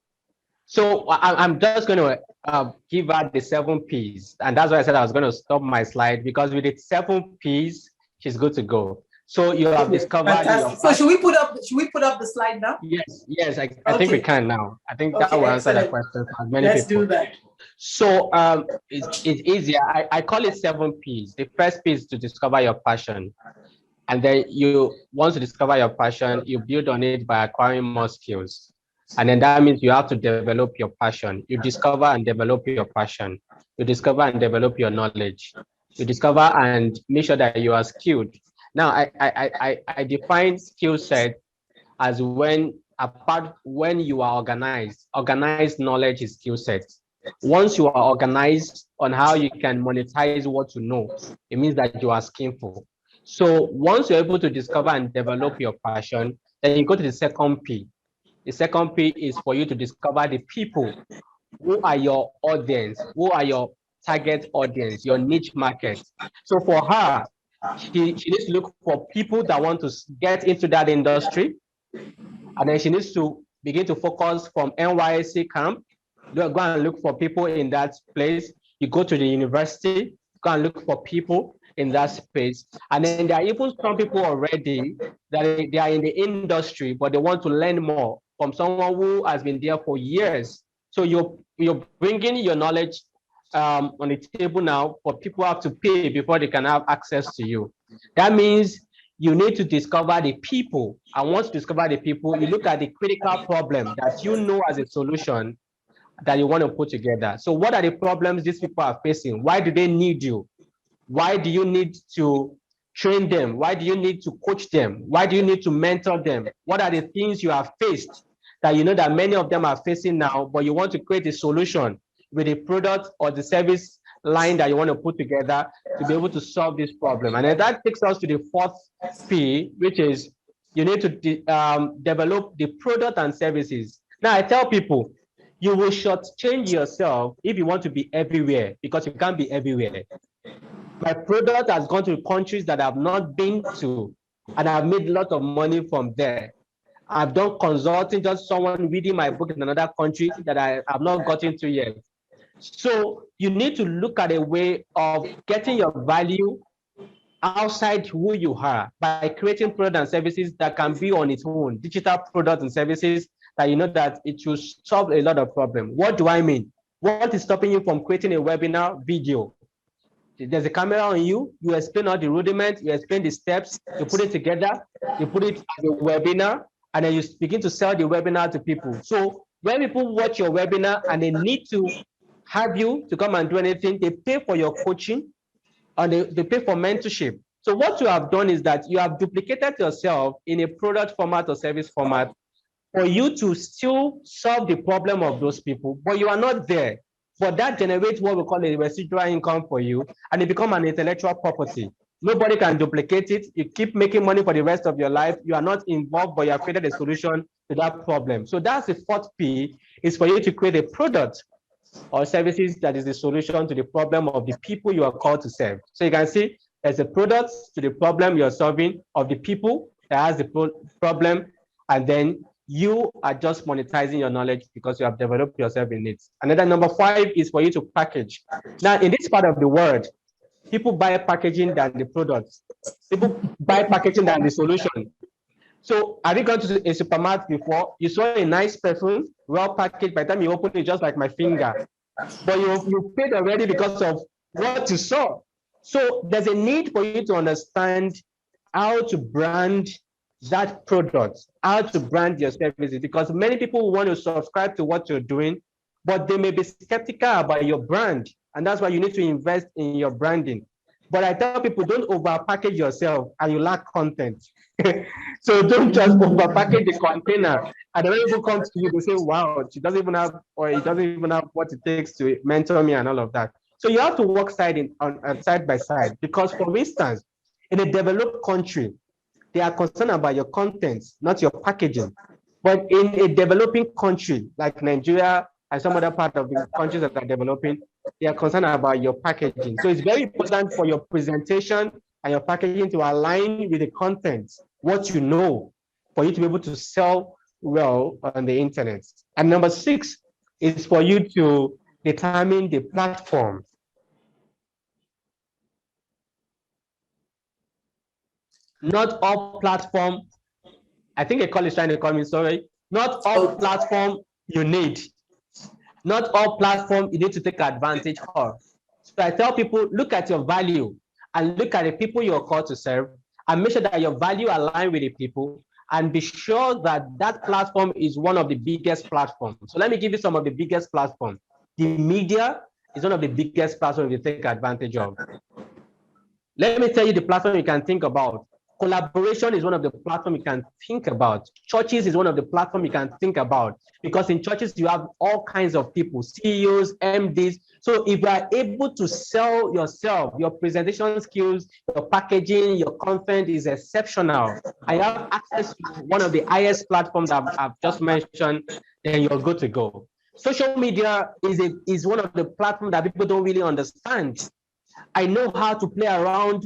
So I'm just going to give her the 7 P's, and that's why I said I was going to stop my slide, because with the 7 P's, she's good to go. So you have Okay, discovered your fantastic. So should we put up the slide now? Yes, I think we Okay. can now. I think that Okay, will answer that excellent. question for many Let's do people. that. So it's easier. I call it 7 P's. The first P is to discover your passion. And then once you discover your passion, you build on it by acquiring more skills. And then that means you have to develop your passion. You discover and develop your passion. You discover and develop your knowledge. You discover and make sure that you are skilled. Now, I define skill set as when you are organized. Organized knowledge is skill set. Once you are organized on how you can monetize what you know, it means that you are skillful. So once you're able to discover and develop your passion, then you go to the second P. The second P is for you to discover the people. Who are your audience? Who are your target audience, your niche market? So for her, she needs to look for people that want to get into that industry, and then she needs to begin to focus from NYSC camp. Go and look for people in that place. You go to the university, go and look for people in that space. And then there are even some people already that they are in the industry, but they want to learn more from someone who has been there for years. So you're bringing your knowledge on the table now, for people have to pay before they can have access to you. That means you need to discover the people. And once you discover the people, you look at the critical problem that you know as a solution that you want to put together. So what are the problems these people are facing? Why do they need you? Why do you need to train them? Why do you need to coach them? Why do you need to mentor them? What are the things you have faced that you know that many of them are facing now, but you want to create a solution with the product or the service line that you want to put together to be able to solve this problem? And then that takes us to the fourth P, which is you need to develop the product and services. Now, I tell people, you will shortchange yourself if you want to be everywhere, because you can't be everywhere. My product has gone to countries that I've not been to, and I've made a lot of money from there. I've done consulting, just someone reading my book in another country that I have not gotten to yet. So you need to look at a way of getting your value outside who you are by creating products and services that can be on its own, digital products and services that you know that it will solve a lot of problems. What do I mean? What is stopping you from creating a webinar video? There's a camera on you, you explain all the rudiments, you explain the steps, you put it together, you put it as a webinar, and then you begin to sell the webinar to people. So when people watch your webinar and they need to have you to come and do anything, they pay for your coaching, and they pay for mentorship. So what you have done is that you have duplicated yourself in a product format or service format for you to still solve the problem of those people, but you are not there. But that generates what we call a residual income for you, and it becomes an intellectual property. Nobody can duplicate it. You keep making money for the rest of your life. You are not involved, but you have created a solution to that problem. So that's the fourth P, is for you to create a product or services that is the solution to the problem of the people you are called to serve. So you can see there's a product to the problem you're solving of the people that has the problem, and then you are just monetizing your knowledge because you have developed yourself in it. Another number 5 is for you to package. Now, in this part of the world, people buy packaging than the products. People buy packaging than the solution. So have you gone to a supermarket before? You saw a nice perfume, well packaged. By the time you open it, just like my finger, but you paid already because of what you saw. So there's a need for you to understand how to brand that product, how to brand your services, because many people want to subscribe to what you're doing, but they may be skeptical about your brand. And that's why you need to invest in your branding. But I tell people, don't overpackage yourself and you lack content. So don't just overpackage the container. And when people come to you, they say, wow, she doesn't even have, or it doesn't even have what it takes to mentor me and all of that. So you have to work side by side, because for instance, in a developed country, they are concerned about your content, not your packaging. But in a developing country like Nigeria and some other part of the countries that are developing, they are concerned about your packaging. So it's very important for your presentation and your packaging to align with the content, what you know, for you to be able to sell well on the internet. And number 6 is for you to determine the platform. Not all platform, I think a call is trying to call me, sorry. Not all platform you need. Not all platform you need to take advantage of. So I tell people, look at your value and look at the people you're called to serve and make sure that your value align with the people and be sure that that platform is one of the biggest platforms. So let me give you some of the biggest platforms. The media is one of the biggest platforms you take advantage of. Let me tell you the platform you can think about. Collaboration is one of the platforms you can think about. Churches is one of the platforms you can think about, because in churches you have all kinds of people, CEOs, MDs. So if you are able to sell yourself, your presentation skills, your packaging, your content is exceptional, and you have access to one of the highest platforms that I've just mentioned, then you're good to go. Social media is one of the platforms that people don't really understand. I know how to play around,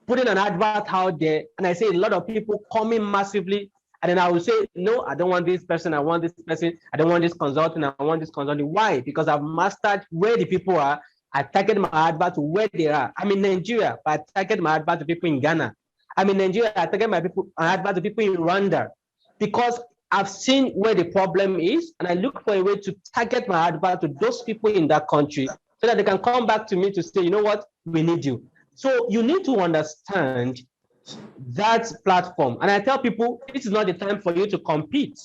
putting an advert out there, and I see a lot of people coming massively, and then I will say, no, I don't want this person, I want this person, I don't want this consultant, I want this consultant. Why? Because I've mastered where the people are. I target my advert to where they are. I'm in Nigeria, but I target my advert to people in Ghana. I'm in Nigeria, I target my advert to people in Rwanda, because I've seen where the problem is, and I look for a way to target my advert to those people in that country so that they can come back to me to say, you know what, we need you. So you need to understand that platform. And I tell people, this is not the time for you to compete.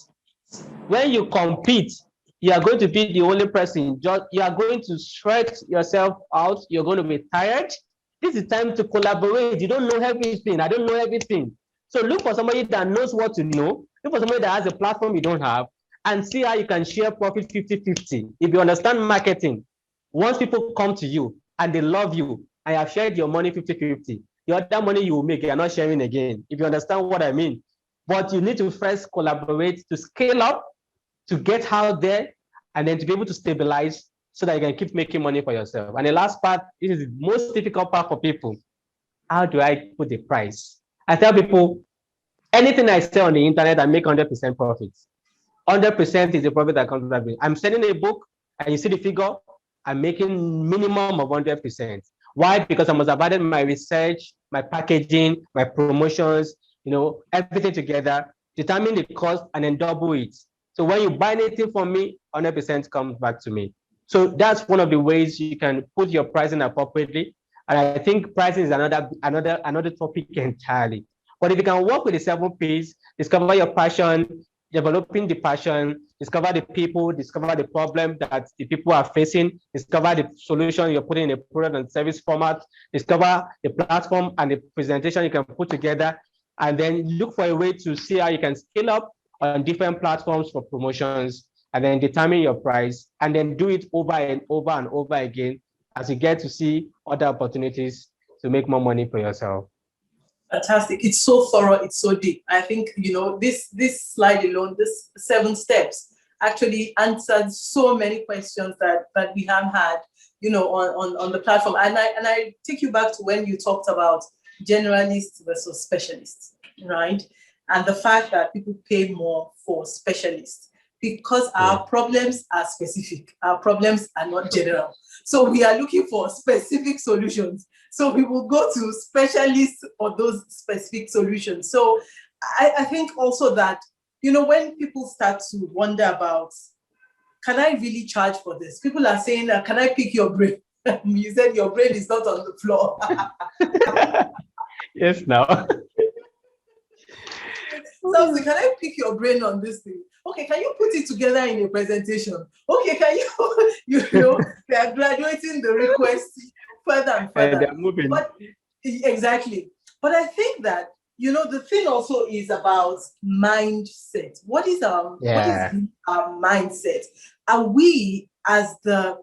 When you compete, you are going to be the only person. You are going to stretch yourself out. You're going to be tired. This is time to collaborate. You don't know everything. I don't know everything. So look for somebody that knows what to know. Look for somebody that has a platform you don't have, and see how you can share profit 50-50. If you understand marketing, once people come to you and they love you, I have shared your money 50-50. The other money you will make, you're not sharing again, if you understand what I mean. But you need to first collaborate to scale up, to get out there, and then to be able to stabilize so that you can keep making money for yourself. And the last part, this is the most difficult part for people. How do I put the price? I tell people, anything I sell on the internet, I make 100% profits. 100% is the profit that comes out of it. I'm selling a book, and you see the figure, I'm making minimum of 100%. Why? Because I must have added my research, my packaging, my promotions, everything together, determine the cost, and then double it. So when you buy anything from me, 100% comes back to me. So that's one of the ways you can put your pricing appropriately. And I think pricing is another topic entirely. But if you can work with the 7 P's, discover your passion, developing the passion, discover the people, discover the problem that the people are facing, discover the solution you're putting in a product and service format, discover the platform and the presentation you can put together, and then look for a way to see how you can scale up on different platforms for promotions, and then determine your price, and then do it over and over and over again as you get to see other opportunities to make more money for yourself. Fantastic. It's so thorough. It's so deep. I think, this slide alone, this 7 steps actually answered so many questions that we have had, on the platform. And I take you back to when you talked about generalists versus specialists, right? And the fact that people pay more for specialists because our problems are specific. Our problems are not general. So we are looking for specific solutions. So we will go to specialists for those specific solutions. So I think also that, when people start to wonder about, can I really charge for this? People are saying, can I pick your brain? You said your brain is not on the floor. Yes, now. So can I pick your brain on this thing? Okay, can you put it together in a presentation? Okay, can you, they are graduating the request further and further. They're moving. Exactly. But I think that, the thing also is about mindset. What is our mindset? Are we as the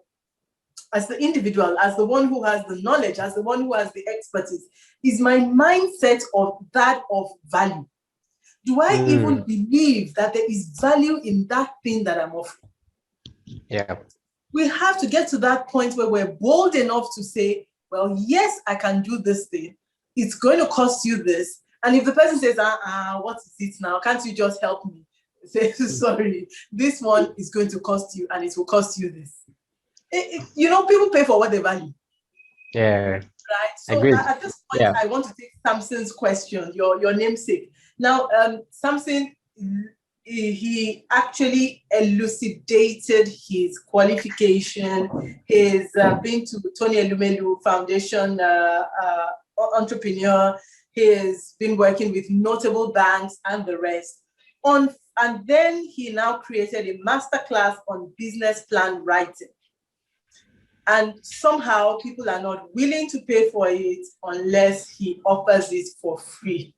individual, as the one who has the knowledge, as the one who has the expertise, is my mindset of that of value? Do I even believe that there is value in that thing that I'm offering? Yeah. We have to get to that point where we're bold enough to say, well, yes, I can do this thing. It's going to cost you this. And if the person says, what is it now? Can't you just help me? say, sorry, this one is going to cost you and it will cost you this. You know, people pay for what they value. Yeah. Right. So Agreed. at this point, Yeah. I want to take Samson's question, your namesake. Now, Samson, he actually elucidated his qualification. He's been to Tony Elumelu Foundation entrepreneur. He's been working with notable banks and the rest. And then he now created a masterclass on business plan writing. And somehow people are not willing to pay for it unless he offers it for free.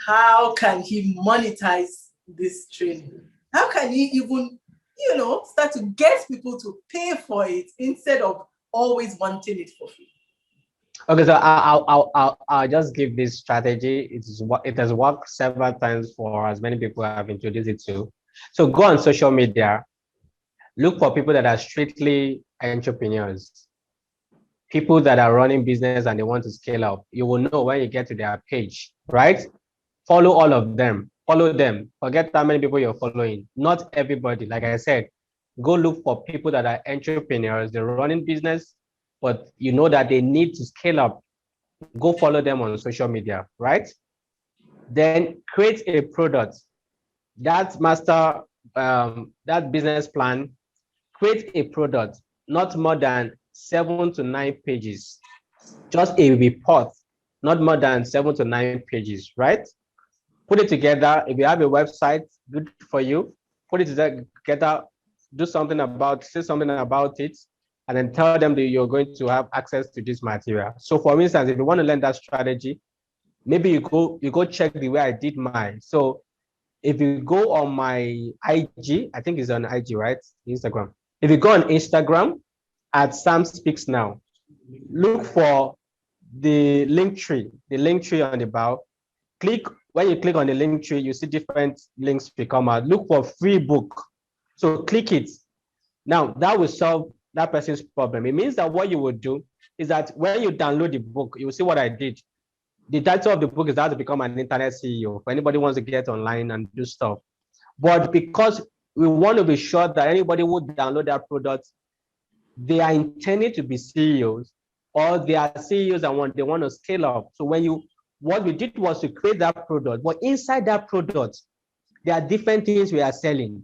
How can he monetize this training? How can he even, start to get people to pay for it instead of always wanting it for free? Okay, so I'll just give this strategy. It has worked several times for as many people have introduced it to. So go on social media, look for people that are strictly entrepreneurs, people that are running business and they want to scale up. You will know when you get to their page, right? Follow all of them. Follow them. Forget how many people you're following. Not everybody. Like I said, go look for people that are entrepreneurs. They're running business, but you know that they need to scale up. Go follow them on social media, right? Then create a product. That master, that business plan, create a product, not more than 7 to 9 pages. Just a report, not more than 7 to 9 pages, right? Put it together. If you have a website, good for you. Put it together, say something about it, and then tell them that you're going to have access to this material. So for instance, if you want to learn that strategy, maybe you go check the way I did mine. So if you go on my IG, I think it's on IG, right? Instagram. If you go on Instagram at Sam Speaks Now, look for the link tree on the bio. When you click on the link tree, you see different links will come out. Look for free book. So click it. Now that will solve that person's problem. It means that what you would do is that when you download the book, you will see what I did. The title of the book is how to become an internet CEO for anybody who wants to get online and do stuff. But because we want to be sure that anybody who download that product, they are intending to be CEOs, or they are CEOs and they want to scale up. So what we did was to create that product, but inside that product, there are different things we are selling.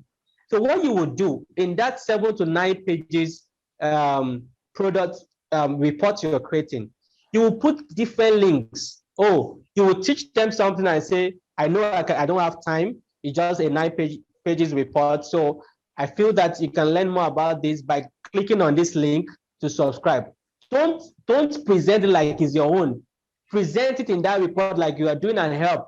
So what you would do in that 7 to 9 pages product report you're creating, you will put different links. Oh, you will teach them something and say, I know I don't have time. It's just a 9 pages report. So I feel that you can learn more about this by clicking on this link to subscribe. Don't present it like it's your own. Present it in that report like you are doing an help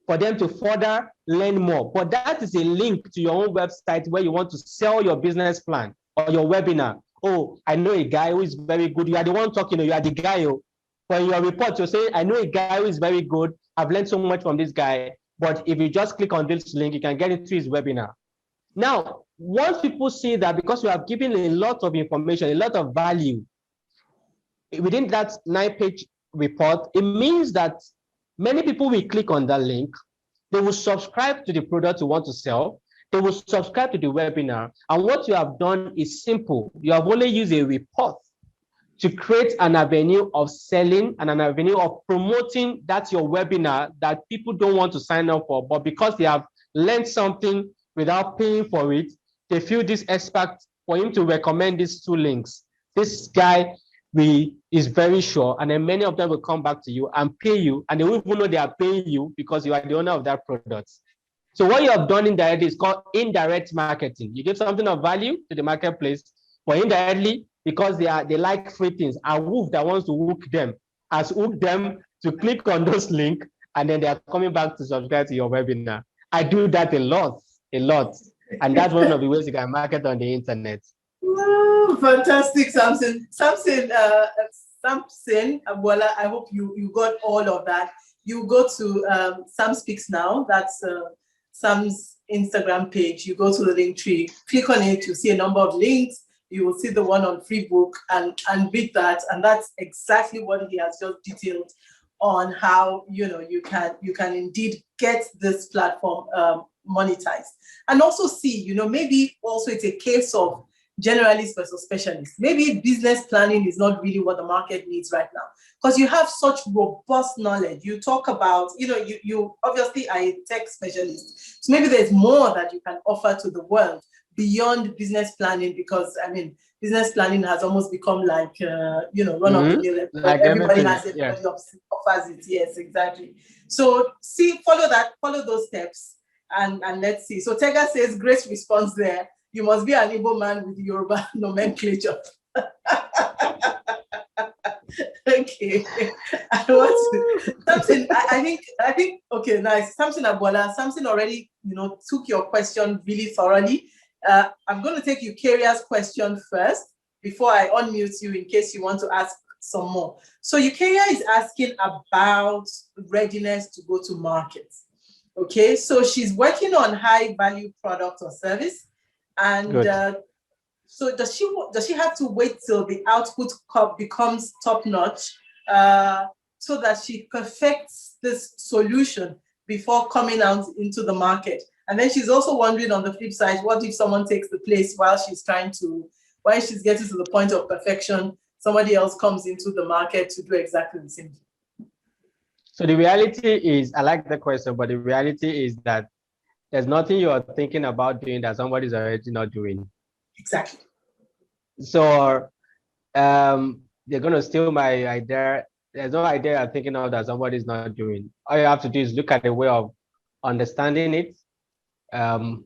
for them to further learn more. But that is a link to your own website where you want to sell your business plan or your webinar. Oh, I know a guy who is very good. You are the one talking, you are the guy. For your report, you say, I know a guy who is very good. I've learned so much from this guy. But if you just click on this link, you can get into his webinar. Now, once people see that, because you have given a lot of information, a lot of value within that 9-page report, it means that many people will click on that link. They will subscribe to the product you want to sell. They will subscribe to the webinar. And what you have done is simple. You have only used a report to create an avenue of selling and an avenue of promoting that your webinar that people don't want to sign up for, but because they have learned something without paying for it, they feel this expert for him to recommend these 2 links. This guy is very sure, and then many of them will come back to you and pay you, and they won't even know they are paying you because you are the owner of that product. So what you have done indirectly is called indirect marketing. You give something of value to the marketplace, but indirectly, because they like free things, a wolf that wants to hook them has hooked them to click on those links, and then they are coming back to subscribe to your webinar. I do that a lot, and that's one of the ways you can market on the internet. Woo, fantastic, Samson. Samson, Abuela, I hope you got all of that. You go to Sam Speaks Now. That's Sam's Instagram page. You go to the link tree, click on it, you see a number of links. You will see the one on free book and read that. And that's exactly what he has just detailed on how you can indeed get this platform monetized. And also see, you know, maybe also it's a case of generalist versus specialist. Maybe business planning is not really what the market needs right now, because you have such robust knowledge. You talk about, you know, you obviously are a tech specialist. So maybe there's more that you can offer to the world beyond business planning, because I mean, business planning has almost become like, you know, run of the mill. Like Everybody everything, has, everybody offers it. Yes, exactly. So follow those steps, and let's see. So Tega says, great response there. You must be an Igbo man with Yoruba nomenclature. Okay. I want to, something, I think, okay, nice. Something Abuela, something already, you know, took your question really thoroughly. I'm going to take Eukarya's question first before I unmute you in case you want to ask some more. So Eukarya is asking about readiness to go to market. Okay, so she's working on high value product or service. And so does she have to wait till the output becomes top notch so that she perfects this solution before coming out into the market? And then she's also wondering on the flip side, what if someone takes the place while she's getting to the point of perfection, somebody else comes into the market to do exactly the same thing? So the reality is, I like the question, but the reality is that there's nothing you are thinking about doing that somebody's already not doing. Exactly. So they're going to steal my idea. There's no idea I'm thinking of that somebody's not doing. All you have to do is look at the way of understanding it,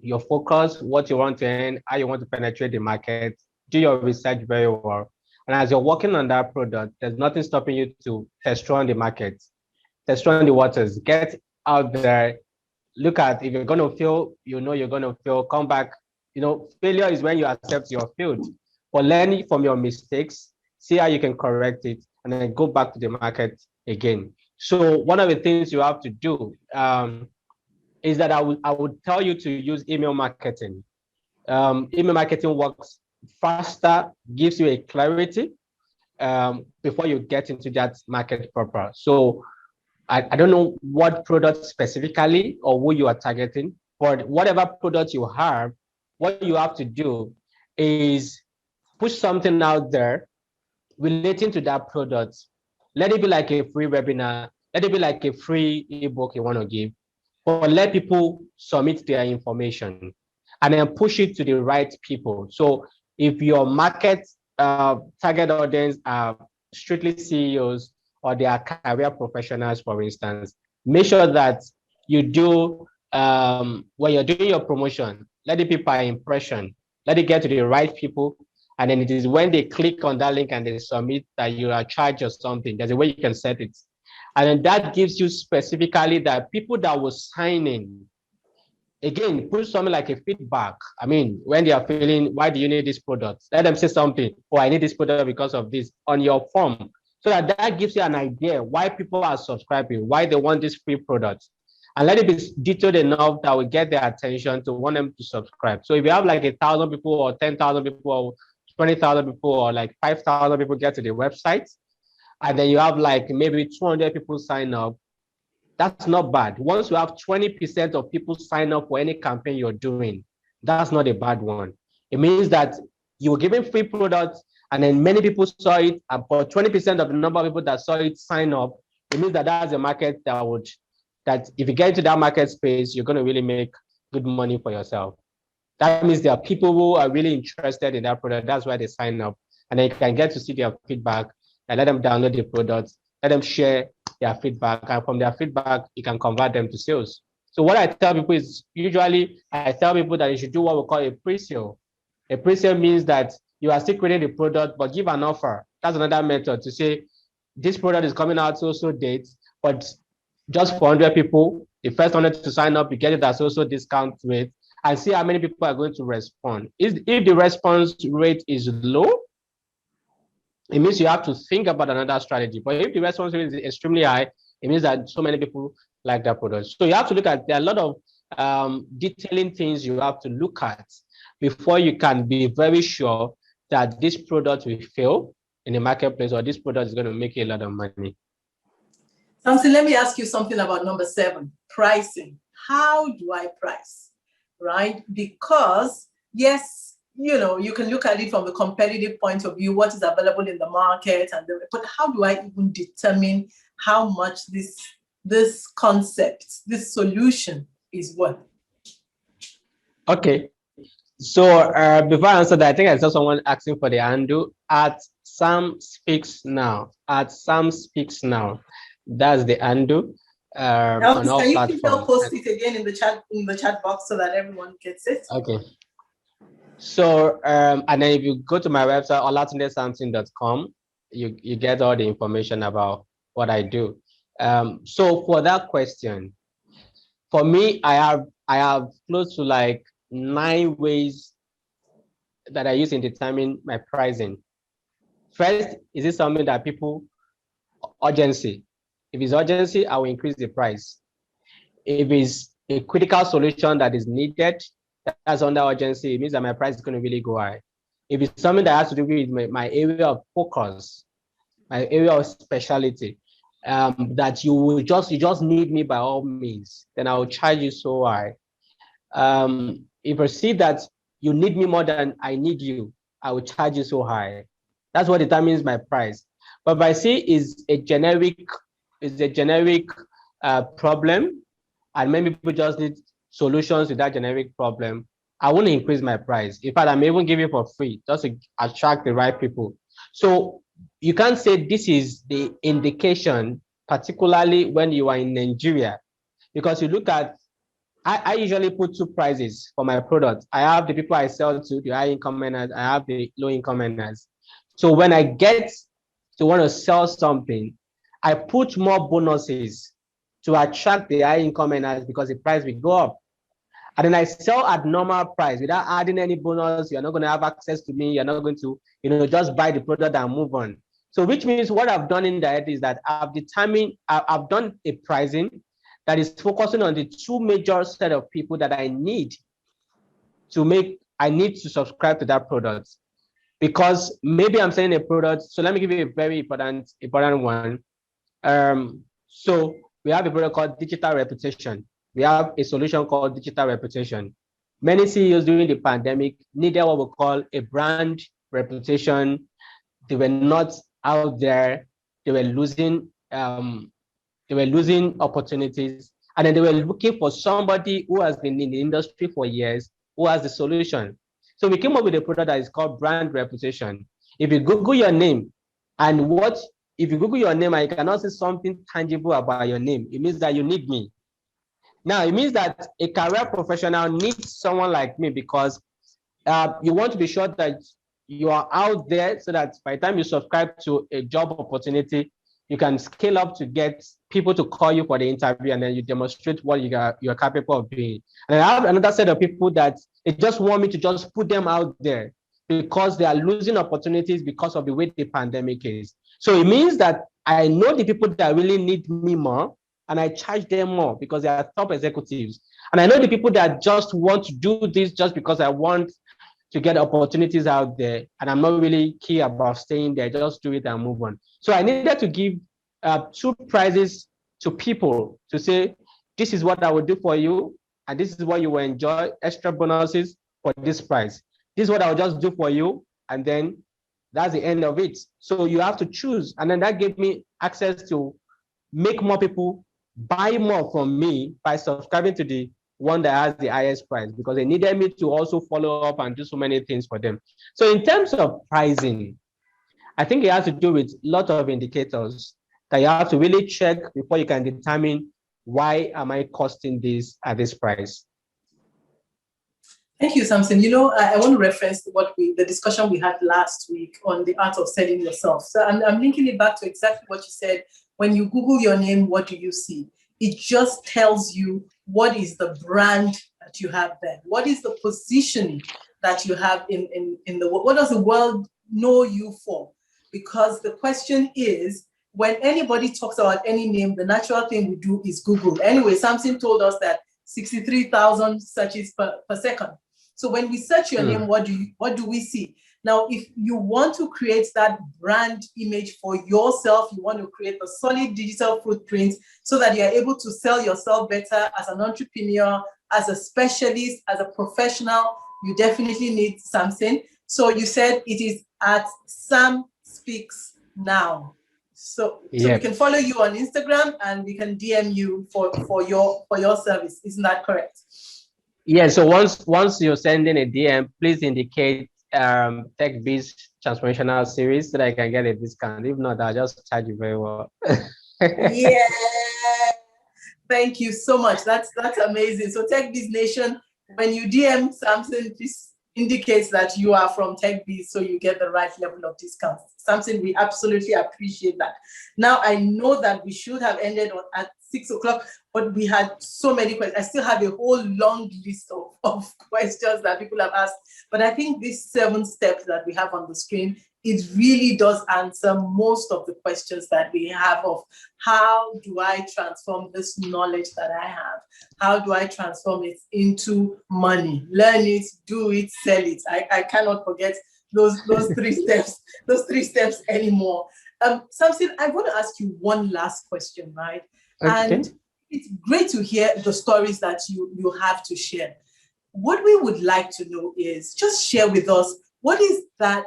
your focus, what you want to earn, how you want to penetrate the market, do your research very well. And as you're working on that product, there's nothing stopping you to test run the market, test run the waters, get out there, look at if you're going to fail, you know you're going to fail, come back. You know, failure is when you accept your failed. But learning from your mistakes, see how you can correct it, and then go back to the market again. So one of the things you have to do is that I would tell you to use email marketing. Email marketing works faster, gives you a clarity before you get into that market proper. So I don't know what product specifically or who you are targeting, but whatever product you have, what you have to do is push something out there relating to that product. Let it be like a free webinar, let it be like a free ebook you want to give, but let people submit their information and then push it to the right people. So if your market target audience are strictly CEOs or they are career professionals, for instance, make sure that you do, when you're doing your promotion, let it be by impression, let it get to the right people. And then it is when they click on that link and they submit that you are charged or something. There's a way you can set it. And then that gives you specifically that people that will sign in, again, put something like a feedback. I mean, when they are feeling, why do you need this product? Let them say something, oh, I need this product because of this on your form. So that gives you an idea why people are subscribing, why they want this free product. And let it be detailed enough that will get their attention to want them to subscribe. So if you have like 1,000 people or 10,000 people or 20,000 people or like 5,000 people get to the website, and then you have like maybe 200 people sign up, that's not bad. Once you have 20% of people sign up for any campaign you're doing, that's not a bad one. It means that you were giving free products and then many people saw it, but 20% of the number of people that saw it sign up, it means that that's a market that if you get into that market space, you're going to really make good money for yourself. That means there are people who are really interested in that product. That's why they sign up. And then you can get to see their feedback and let them download the products, let them share their feedback. And from their feedback, you can convert them to sales. So what I tell people is usually I tell people that you should do what we call a pre-sale. A pre-sale means that you are still creating the product, but give an offer. That's another method to say this product is coming out so date, but just for 100 people, the first 100 to sign up, you get it at so discount rate, and see how many people are going to respond. If the response rate is low, it means you have to think about another strategy. But if the response rate is extremely high, it means that so many people like that product. So you have to look at, there are a lot of detailing things you have to look at before you can be very sure that this product will fail in the marketplace or this product is going to make you a lot of money. Samson, let me ask you something about number 7, pricing. How do I price, right? Because yes, you know, you can look at it from the competitive point of view, what is available in the market, but how do I even determine how much this concept, this solution is worth? Okay. So before I answer that, I think I saw someone asking for the handle at Sam Speaks Now. At Sam Speaks Now. That's the handle on all Can you platforms. post it again in the chat box so that everyone gets it? Okay. So and then if you go to my website olatundesamson.com, you get all the information about what I do. So for that question, for me, I have close to like 9 ways that I use in determining my pricing. First, is it something that people urgency? If it's urgency, I will increase the price. If it's a critical solution that is needed, that's under urgency, it means that my price is going to really go high. If it's something that has to do with my area of focus, my area of specialty, that you just need me by all means, then I will charge you so high. If I see that you need me more than I need you, I will charge you so high. That's what determines my price. But if I see is a generic problem, and many people just need solutions to that generic problem, I won't increase my price. In fact, I may even give it for free just to attract the right people. So you can't say this is the indication, particularly when you are in Nigeria, because you look at, I usually put 2 prices for my product. I have the people I sell to, the high income earners, I have the low income earners. So when I get to want to sell something, I put more bonuses to attract the high income earners because the price will go up. And then I sell at normal price without adding any bonus. You're not going to have access to me. You're not going to, just buy the product and move on. So which means what I've done in that is that I've done a pricing that is focusing on the 2 major set of people that I need to subscribe to that product. Because maybe I'm selling a product. So let me give you a very important one. So we have a product called digital reputation. We have a solution called digital reputation. Many CEOs during the pandemic needed what we call a brand reputation. They were not out there. They were losing opportunities, and then they were looking for somebody who has been in the industry for years, who has the solution. So we came up with a product that is called brand reputation. If you Google your name, and if you Google your name and you cannot see something tangible about your name, it means that you need me. Now, it means that a career professional needs someone like me because you want to be sure that you are out there so that by the time you subscribe to a job opportunity, you can scale up to get people to call you for the interview, and then you demonstrate what you're capable of doing. And I have another set of people that they just want me to just put them out there because they are losing opportunities because of the way the pandemic is. So it means that I know the people that really need me more, and I charge them more because they are top executives. And I know the people that just want to do this just because I want to get opportunities out there, and I'm not really key about staying there. Just do it and move on. So I needed to give 2 prizes to people to say, this is what I will do for you, and this is what you will enjoy, extra bonuses for this price. This is what I'll just do for you, and then that's the end of it. So you have to choose, and then that gave me access to make more people buy more from me by subscribing to the one that has the highest price, because they needed me to also follow up and do so many things for them. So in terms of pricing, I think it has to do with a lot of indicators that you have to really check before you can determine, why am I costing this at this price? Thank you, Samson. I want to reference the discussion we had last week on the art of selling yourself. So I'm linking it back to exactly what you said. When you Google your name, what do you see? It just tells you what is the brand that you have there. What is the positioning that you have in the world? What does the world know you for? Because the question is, when anybody talks about any name, the natural thing we do is Google. Anyway, Samson told us that 63,000 searches per second. So when we search your name, what do we see? Now, if you want to create that brand image for yourself, you want to create a solid digital footprint so that you're able to sell yourself better as an entrepreneur, as a specialist, as a professional, you definitely need something. So you said it is at Sam Speaks Now. So we can follow you on Instagram and we can DM you for your service. Isn't that correct? Yeah. So once you're sending a DM, please indicate TechBiz transformational series so that I can get a discount. If not, I'll just charge you very well. Yeah. Thank you so much. That's amazing. So TechBiz Nation, when you DM Samson, this indicates that you are from TechBiz, so you get the right level of discount. Samson, we absolutely appreciate that. Now, I know that we should have ended at 6 o'clock, but we had so many questions. I still have a whole long list of questions that people have asked, but I think these 7 steps that we have on the screen, it really does answer most of the questions that we have of how do I transform this knowledge that I have? How do I transform it into money? Learn it, do it, sell it. I cannot forget those 3 steps, those 3 steps anymore. Samson, I want to ask you one last question, right? Okay. And it's great to hear the stories that you have to share. What we would like to know is just share with us, what is that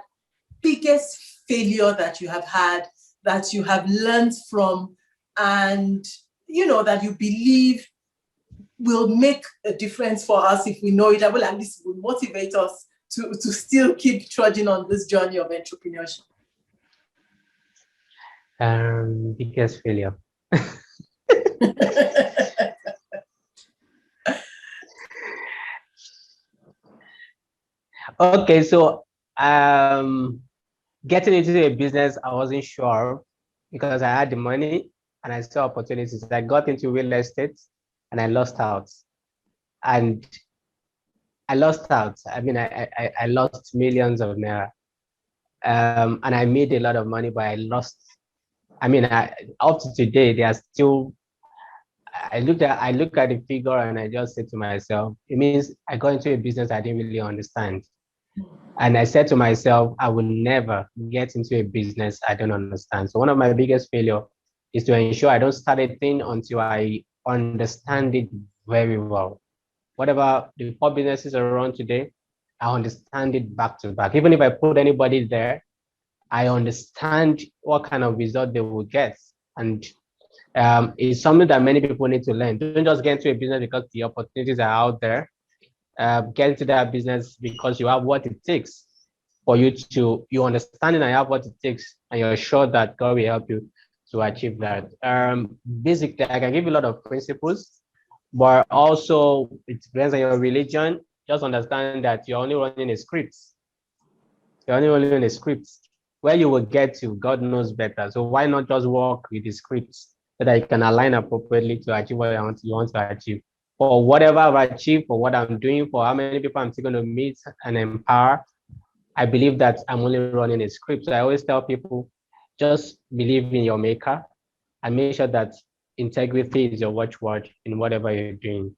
biggest failure that you have had, that you have learned from, and that you believe will make a difference for us if we know it, that will at least will motivate us to still keep trudging on this journey of entrepreneurship? Biggest failure. Okay, so getting into a business, I wasn't sure because I had the money and I saw opportunities. I got into real estate and I lost out. And I lost out. I mean, I lost millions of naira. And I made a lot of money, but I lost. I mean, up to today, they are still. I look at the figure and I just said to myself, it means I got into a business I didn't really understand. And I said to myself, I will never get into a business I don't understand. So one of my biggest failure is to ensure I don't start a thing until I understand it very well. Whatever the 4 businesses around today, I understand it back to back. Even if I put anybody there, I understand what kind of result they will get. And it's something that many people need to learn. Don't just get into a business because the opportunities are out there. Get into that business because you have what it takes for you understand it and you have what it takes, and you're sure that God will help you to achieve that. Basically, I can give you a lot of principles, but also it depends on your religion. Just understand that you're only running a script. You're only running a script. Where you will get to, God knows better. So why not just work with the scripts so that you can align appropriately to achieve what you want to achieve? For whatever I've achieved, for what I'm doing, for how many people I'm still going to meet and empower, I believe that I'm only running a script. So I always tell people, just believe in your maker and make sure that integrity is your watchword in whatever you're doing.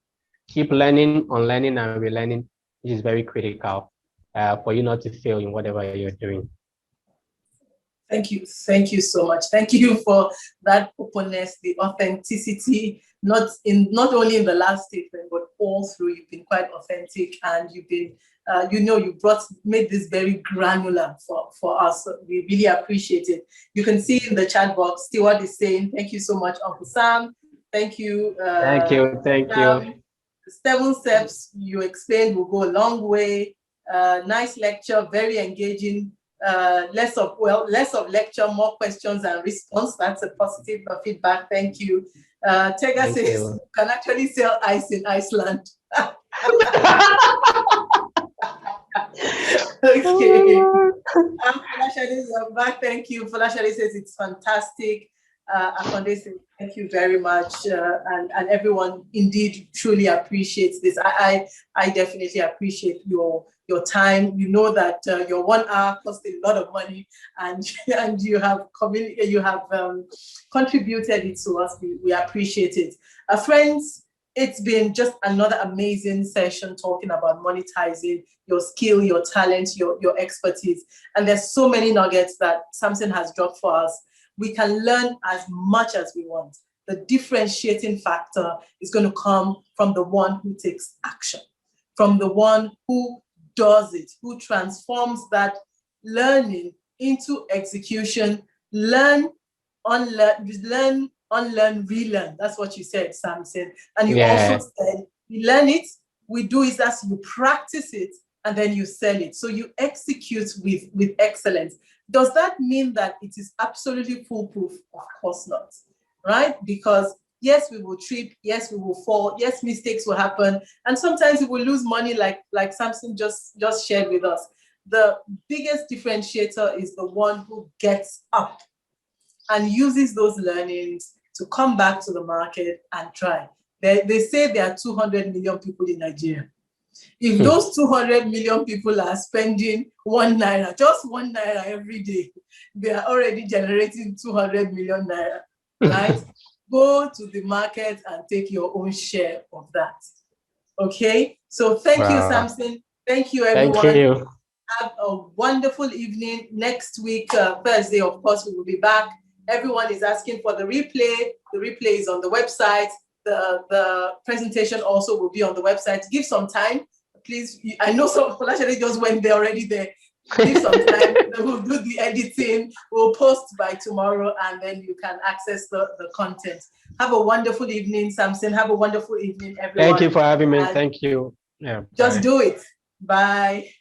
Keep learning, unlearning, and relearning, which is very critical for you not to fail in whatever you're doing. Thank you so much. Thank you for that openness, the authenticity, not only in the last statement, but all through. You've been quite authentic, and you've been, made this very granular for us. We really appreciate it. You can see in the chat box, Stewart is saying, thank you so much, Uncle Sam. Thank you. Thank you. The 7 steps you explained will go a long way. Nice lecture, very engaging. Less of lecture, more questions and response. That's a positive feedback. Thank you. Tega says you can actually sell ice in Iceland. Okay. Falashade is back. Thank you. Falashade says it's fantastic. Akonde says thank you very much, and everyone indeed truly appreciates this. I definitely appreciate your time. You know that your 1 hour cost a lot of money, and you have contributed it to us. We appreciate it. Friends, It's been just another amazing session talking about monetizing your skill, your talent, your expertise. And there's so many nuggets that Samson has dropped for us. We can learn as much as we want. The differentiating factor is going to come from the one who takes action, from the one who does it, who transforms that learning into execution, learn, unlearn, relearn. That's what you said, Samson. And you also said, we learn it, we do it as you practice it, and then you sell it. So you execute with excellence. Does that mean that it is absolutely foolproof? Of course not, right? Because yes, we will trip, yes, we will fall, yes, mistakes will happen, and sometimes we will lose money like Samson just shared with us. The biggest differentiator is the one who gets up and uses those learnings to come back to the market and try. They say there are 200 million people in Nigeria. If those 200 million people are spending ₦1, just ₦1 every day, they are already generating 200 million naira, right? Go to the market and take your own share of that. Okay? So thank you, Samson. Thank you, everyone. Thank you. Have a wonderful evening. Next week, Thursday, of course, we will be back. Everyone is asking for the replay. The replay is on the website. The presentation also will be on the website. Give some time, please. I know some people actually just went there already there. Give some time. We'll do the editing. We'll post by tomorrow, and then you can access the content. Have a wonderful evening, Samson. Have a wonderful evening, everyone. Thank you for having me. Thank you. Yeah. Just do it. Bye.